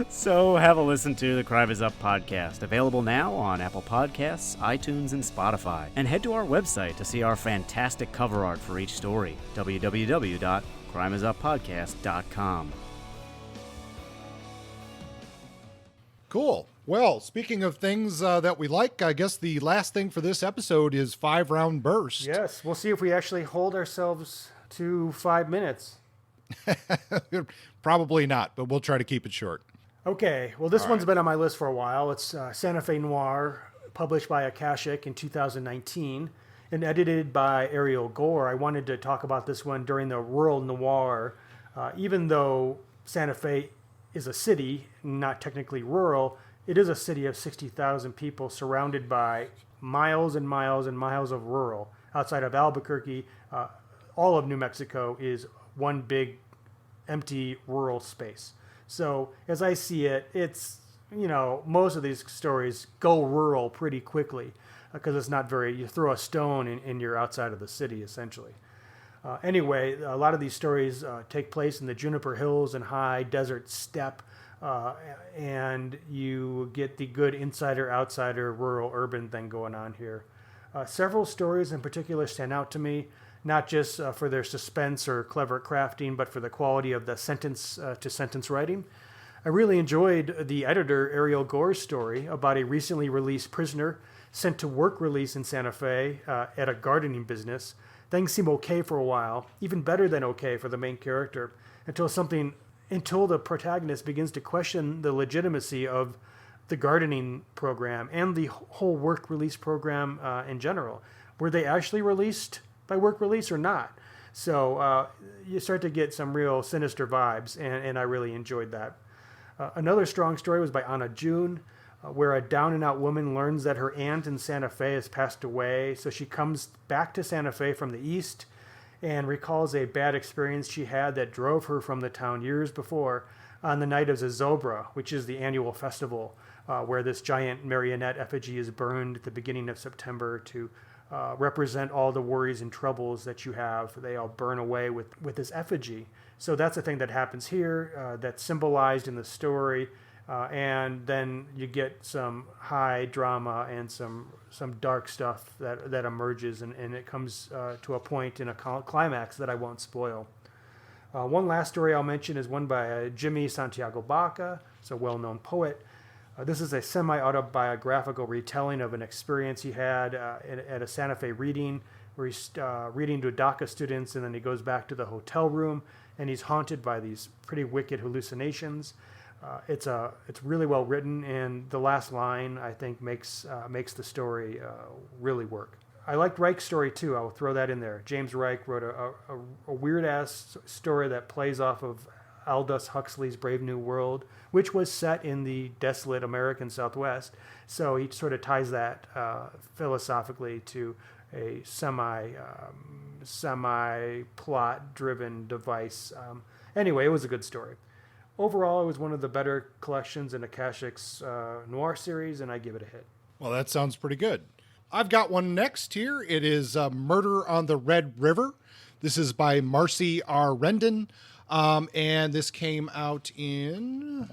So have a listen to the Crime Is Up podcast, available now on Apple Podcasts, iTunes, and Spotify. And head to our website to see our fantastic cover art for each story, www.crimeisappodcast.com. Cool. Well, speaking of things that we like, I guess the last thing for this episode is 5-round burst. Yes, we'll see if we actually hold ourselves to 5 minutes. Probably not, but we'll try to keep it short. Okay, well, this one's been on my list for a while. It's Santa Fe Noir, published by Akashic in 2019 and edited by Ariel Gore. I wanted to talk about this one during the rural noir. Even though Santa Fe is a city, not technically rural, it is a city of 60,000 people surrounded by miles and miles and miles of rural. Outside of Albuquerque, all of New Mexico is one big empty rural space. So as I see it, it's, most of these stories go rural pretty quickly because it's not you throw a stone and you're outside of the city essentially. Anyway, a lot of these stories take place in the Juniper Hills and high desert steppe, and you get the good insider-outsider, rural-urban thing going on here. Several stories in particular stand out to me, not just for their suspense or clever crafting, but for the quality of the sentence-to-sentence writing. I really enjoyed the editor Ariel Gore's story about a recently released prisoner sent to work release in Santa Fe at a gardening business. Things seem okay for a while, even better than okay for the main character, until the protagonist begins to question the legitimacy of the gardening program and the whole work release program in general. Were they actually released by work release or not? So you start to get some real sinister vibes, and I really enjoyed that. Another strong story was by Anna June, where a down-and-out woman learns that her aunt in Santa Fe has passed away, so she comes back to Santa Fe from the east and recalls a bad experience she had that drove her from the town years before on the night of Zozobra, which is the annual festival where this giant marionette effigy is burned at the beginning of September to represent all the worries and troubles that you have. They all burn away with this effigy. So that's the thing that happens here, that's symbolized in the story. And then you get some high drama and some dark stuff that emerges, and it comes to a point in a climax that I won't spoil. One last story I'll mention is one by Jimmy Santiago Baca, it's a well-known poet. This is a semi-autobiographical retelling of an experience he had at a Santa Fe reading, where he's reading to DACA students, and then he goes back to the hotel room, and he's haunted by these pretty wicked hallucinations. It's really well written, and the last line I think makes the story really work. I liked Reich's story too. I'll throw that in there. James Reich wrote a weird ass story that plays off of Aldous Huxley's Brave New World, which was set in the desolate American Southwest. So he sort of ties that philosophically to a semi plot driven device. Anyway, it was a good story. Overall, it was one of the better collections in Akashic's noir series, and I give it a hit. Well, that sounds pretty good. I've got one next here. It is Murder on the Red River. This is by Marcy R. Rendon, and this came out in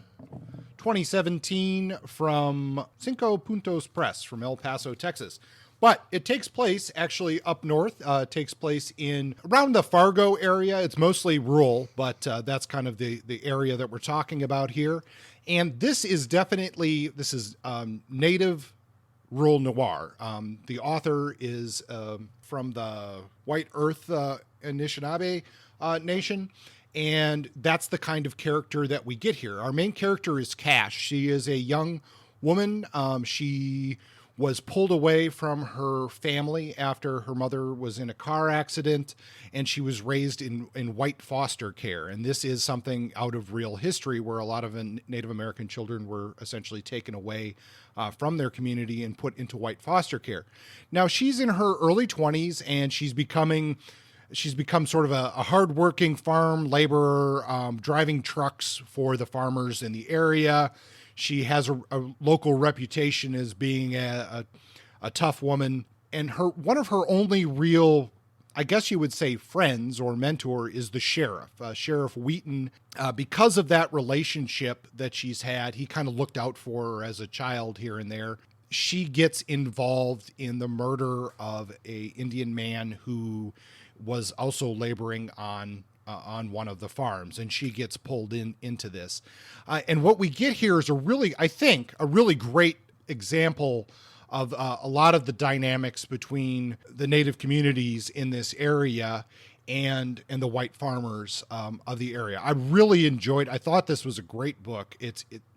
2017 from Cinco Puntos Press from El Paso, Texas. But it takes place actually up north. It takes place around the Fargo area. It's mostly rural, but that's kind of the area that we're talking about here. And this is native rural noir. The author is from the White Earth Anishinaabe Nation. And that's the kind of character that we get here. Our main character is Cash. She is a young woman. She was pulled away from her family after her mother was in a car accident, and she was raised in white foster care. And this is something out of real history where a lot of Native American children were essentially taken away from their community and put into white foster care. Now, she's in her early 20s, and she's become sort of a hardworking farm laborer, driving trucks for the farmers in the area. She has a local reputation as being a tough woman, and one of her only real I guess you would say friends or mentor is the sheriff, Sheriff Wheaton. Because of that relationship that she's had, he kind of looked out for her as a child here and there. She gets involved in the murder of a Indian man who was also laboring on one of the farms, and she gets pulled into this. And what we get here is I think, a really great example of a lot of the dynamics between the native communities in this area and the white farmers of the area. I really enjoyed. I thought this was a great book.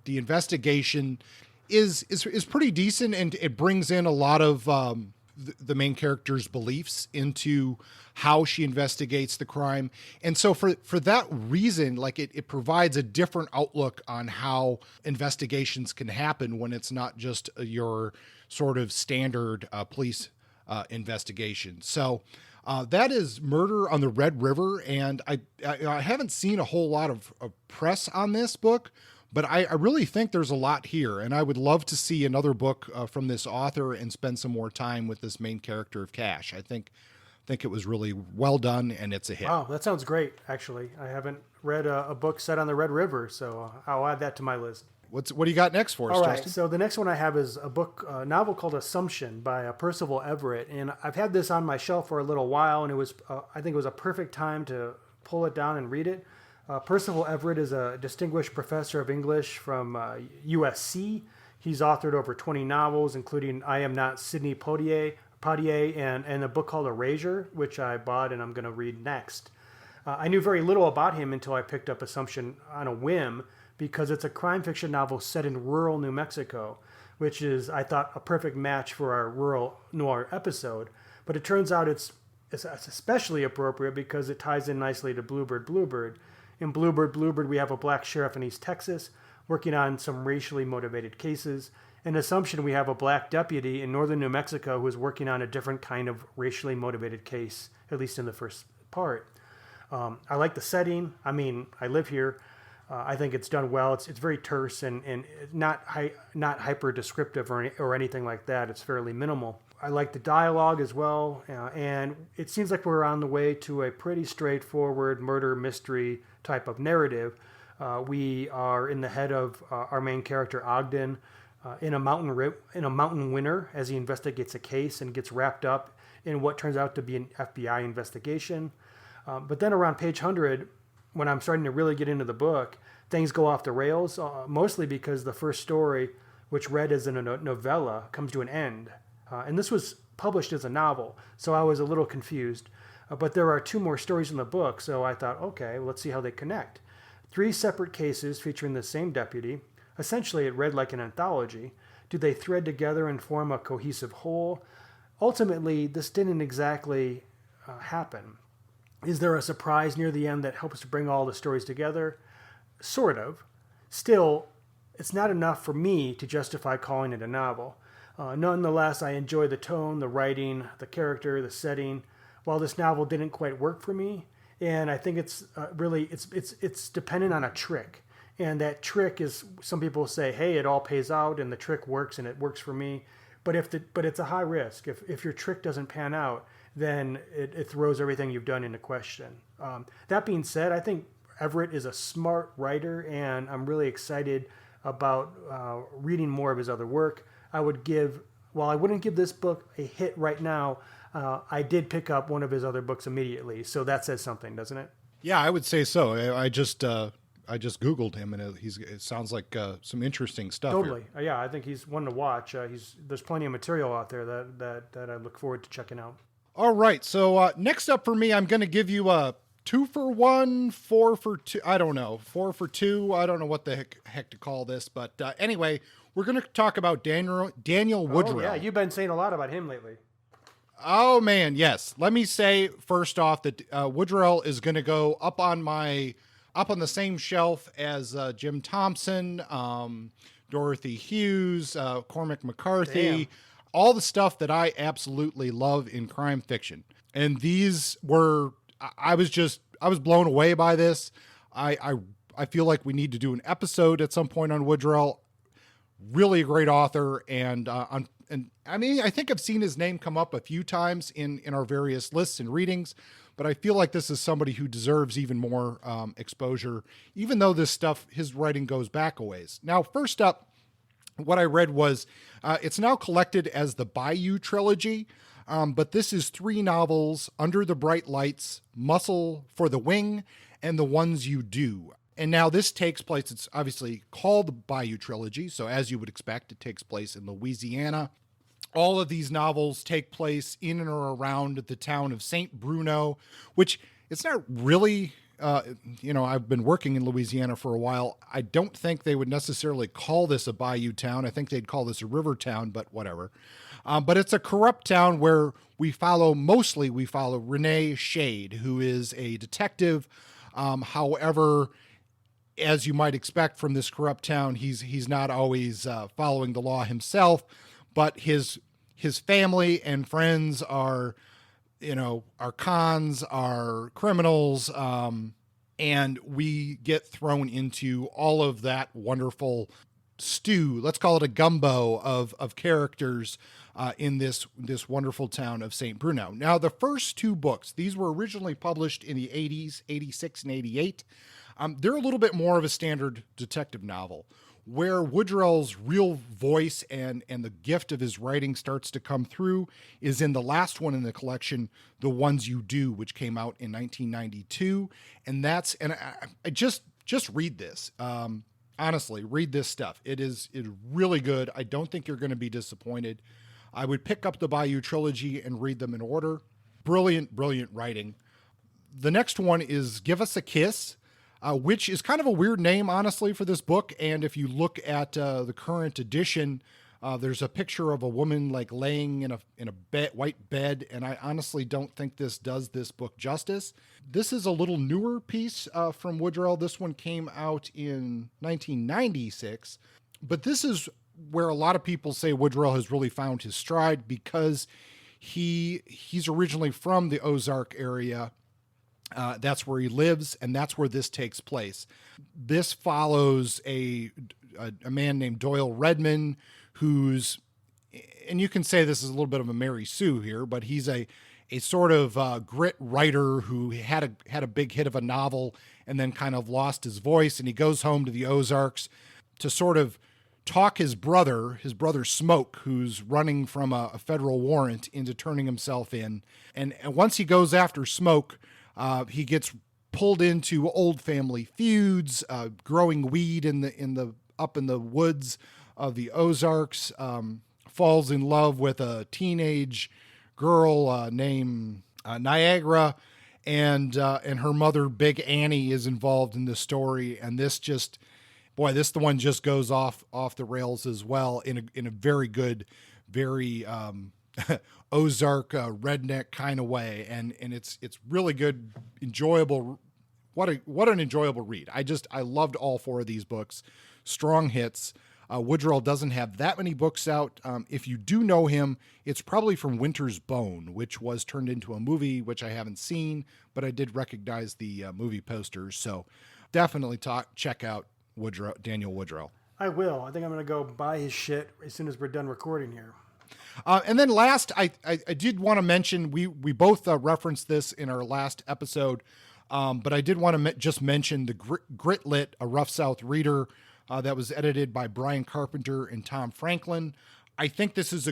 The investigation is pretty decent, and it brings in a lot of the main character's beliefs into how she investigates the crime. And so for that reason, like it provides a different outlook on how investigations can happen when it's not just your sort of standard police investigation. So that is Murder on the Red River. And I haven't seen a whole lot of press on this book, but I really think there's a lot here, and I would love to see another book from this author and spend some more time with this main character of Cash. I think it was really well done, and it's a hit. Wow, that sounds great, actually. I haven't read a book set on the Red River, so I'll add that to my list. What do you got next for us, All right, Justin? so the next one I have is a novel called Assumption by Percival Everett, and I've had this on my shelf for a little while, and it was I think it was a perfect time to pull it down and read it. Percival Everett is a distinguished professor of English from USC. He's authored over 20 novels, including I Am Not Sidney Poitier and a book called Erasure, which I bought and I'm going to read next. I knew very little about him until I picked up Assumption on a whim, because it's a crime fiction novel set in rural New Mexico, which is, I thought, a perfect match for our rural noir episode. But it turns out it's especially appropriate because it ties in nicely to Bluebird. In Bluebird, we have a black sheriff in East Texas working on some racially motivated cases. In Assumption, we have a black deputy in northern New Mexico who is working on a different kind of racially motivated case, at least in the first part. I like the setting. I mean, I live here. I think it's done well. It's very terse and not hyper descriptive or anything like that. It's fairly minimal. I like the dialogue as well, and it seems like we're on the way to a pretty straightforward murder mystery type of narrative. We are in the head of our main character Ogden in a mountain winter as he investigates a case and gets wrapped up in what turns out to be an FBI investigation. But then around page 100, when I'm starting to really get into the book, things go off the rails, mostly because the first story, which read as a novella, comes to an end. And this was published as a novel, so I was a little confused. But there are 2 more stories in the book, so I thought, okay, well, let's see how they connect. 3 separate cases featuring the same deputy. Essentially, it read like an anthology. Do they thread together and form a cohesive whole? Ultimately, this didn't exactly happen. Is there a surprise near the end that helps to bring all the stories together? Sort of. Still, it's not enough for me to justify calling it a novel. Nonetheless, I enjoy the tone, the writing, the character, the setting. While this novel didn't quite work for me, and I think it's really it's dependent on a trick, and that trick is, some people say, hey, it all pays out and the trick works and it works for me, but it's a high risk. If your trick doesn't pan out, then it throws everything you've done into question. That being said, I think Everett is a smart writer, and I'm really excited about reading more of his other work. While I wouldn't give this book a hit right now, I did pick up one of his other books immediately. So that says something, doesn't it? Yeah, I would say so. I just Googled him, and it sounds like some interesting stuff. Totally. Here. Yeah, I think he's one to watch. There's plenty of material out there that I look forward to checking out. All right. So next up for me, I'm going to give you a 2 for 1, 4 for 2. I don't know. 4 for 2. I don't know what the heck to call this. But anyway, we're going to talk about Daniel Woodrell. Oh, yeah. You've been saying a lot about him lately. Oh, man. Yes. Let me say first off that Woodrell is going to go up on the same shelf as Jim Thompson, Dorothy Hughes, Cormac McCarthy. Damn. All the stuff that I absolutely love in crime fiction. And these were, I was blown away by this. I feel like we need to do an episode at some point on Woodrell. Really a great author, and and I mean, I think I've seen his name come up a few times in our various lists and readings, but I feel like this is somebody who deserves even more exposure, even though this stuff, his writing goes back a ways. Now, first up, what I read was it's now collected as the Bayou Trilogy, but this is 3 novels: Under the Bright Lights, Muscle for the Wing, and The Ones You Do. And now this takes place, it's obviously called the Bayou Trilogy, so as you would expect, it takes place in Louisiana. All of these novels take place in and around the town of St. Bruno, which it's not really, I've been working in Louisiana for a while. I don't think they would necessarily call this a bayou town. I think they'd call this a river town, but whatever. But it's a corrupt town where we follow Renee Shade, who is a detective. However, as you might expect from this corrupt town, he's not always following the law himself, but his family and friends are cons, are criminals, and we get thrown into all of that wonderful stew. Let's call it a gumbo of characters in this wonderful town of St. Bruno. Now, the first 2 books, these were originally published in the 80s, 86 and 88. They're a little bit more of a standard detective novel, where Woodrell's real voice and the gift of his writing starts to come through is in the last one in the collection, The Ones You Do, which came out in 1992. And I just read this. Honestly, read this stuff. It's really good. I don't think you're going to be disappointed. I would pick up the Bayou Trilogy and read them in order. Brilliant, brilliant writing. The next one is Give Us a Kiss, which is kind of a weird name, honestly, for this book. And if you look at the current edition, there's a picture of a woman like laying in a white bed, and I honestly don't think this does this book justice. This is a little newer piece from Woodrell. This one came out in 1996, but this is where a lot of people say Woodrell has really found his stride, because he's originally from the Ozark area. That's where he lives, and that's where this takes place. This follows a man named Doyle Redman, who's, and you can say this is a little bit of a Mary Sue here, but he's a sort of grit writer who had a big hit of a novel and then kind of lost his voice, and he goes home to the Ozarks to sort of talk his brother Smoke, who's running from a federal warrant, into turning himself in. And once he goes after Smoke, he gets pulled into old family feuds, growing weed up in the woods of the Ozarks, falls in love with a teenage girl named Niagara, and her mother, Big Annie, is involved in this story. And this the one just goes off the rails as well in a very good, very Ozark redneck kind of way, and it's really good, enjoyable. What an enjoyable read. I loved all 4 of these books. Strong hits. Woodrell doesn't have that many books out. If you do know him, it's probably from Winter's Bone, which was turned into a movie, which I haven't seen, but I did recognize the movie posters. So definitely check out Daniel Woodrell. I will. I think I'm going to go buy his shit as soon as we're done recording here. And then last, I did want to mention, we both referenced this in our last episode, but I did want to just mention the Gritlit, a Rough South Reader, that was edited by Brian Carpenter and Tom Franklin. I think this is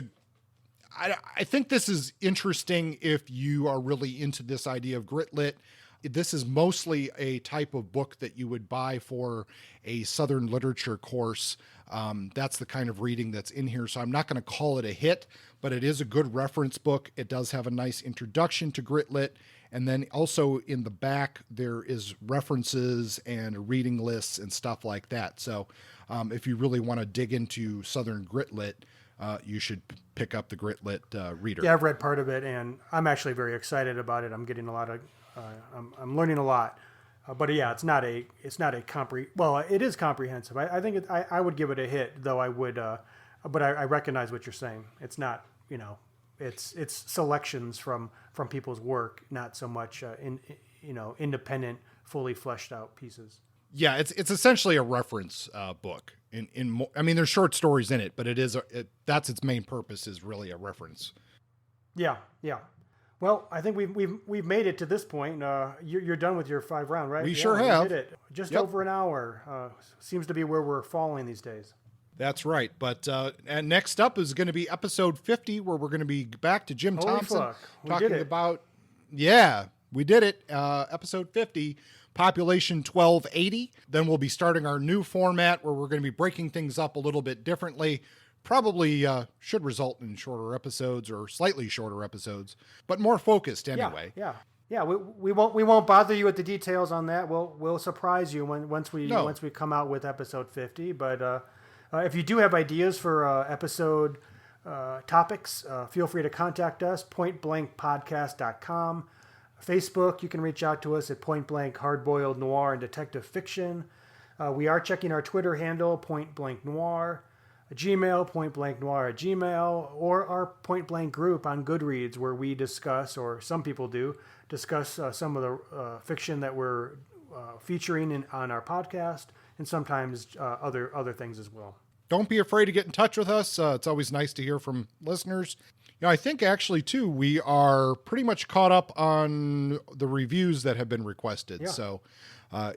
interesting if you are really into this idea of Gritlit. This is mostly a type of book that you would buy for a Southern literature course. That's the kind of reading that's in here. So I'm not going to call it a hit, but it is a good reference book. It does have a nice introduction to Gritlit. And then also in the back, there is references and reading lists and stuff like that. So if you really want to dig into Southern Gritlit, you should pick up the Gritlit reader. Yeah, I've read part of it, and I'm actually very excited about it. I'm getting a lot of, I'm learning a lot. But yeah, it is comprehensive. I think I would give it a hit, though I would, but I recognize what you're saying. It's not, it's selections from people's work, not so much independent, fully fleshed out pieces. Yeah, it's essentially a reference book. I mean, there's short stories in it, but that's its main purpose, is really a reference. Yeah. Well, I think we've made it to this point. You're done with your 5 round, right? We sure have. We did it. Just over an hour. Seems to be where we're falling these days. That's right. But and next up is going to be episode 50, where we're going to be back to Jim Thompson talking about. Yeah, we did it. Episode 50, Population 1280. Then we'll be starting our new format where we're going to be breaking things up a little bit differently. Probably should result in shorter episodes, or slightly shorter episodes, but more focused anyway. Yeah. We won't bother you with the details on that. We'll surprise you once we come out with episode 50. But if you do have ideas for episode topics, feel free to contact us, pointblankpodcast.com. Facebook, you can reach out to us at Point Blank Hardboiled Noir and Detective Fiction. We are checking our Twitter handle, Point Blank Noir, Gmail, Point Blank Noir at Gmail, or our Point Blank group on Goodreads, where we discuss, or some people do, discuss some of the fiction that we're featuring on our podcast, and sometimes other things as well. Don't be afraid to get in touch with us. It's always nice to hear from listeners. I think actually, too, we are pretty much caught up on the reviews that have been requested. Yeah. So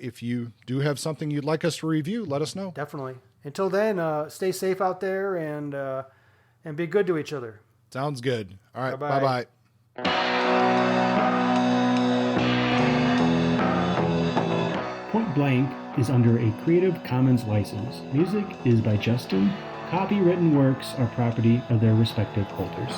if you do have something you'd like us to review, let us know. Definitely. Until then, stay safe out there and be good to each other. Sounds good. All right. Bye-bye. Point Blank is under a Creative Commons license. Music is by Justin. Copywritten works are property of their respective holders.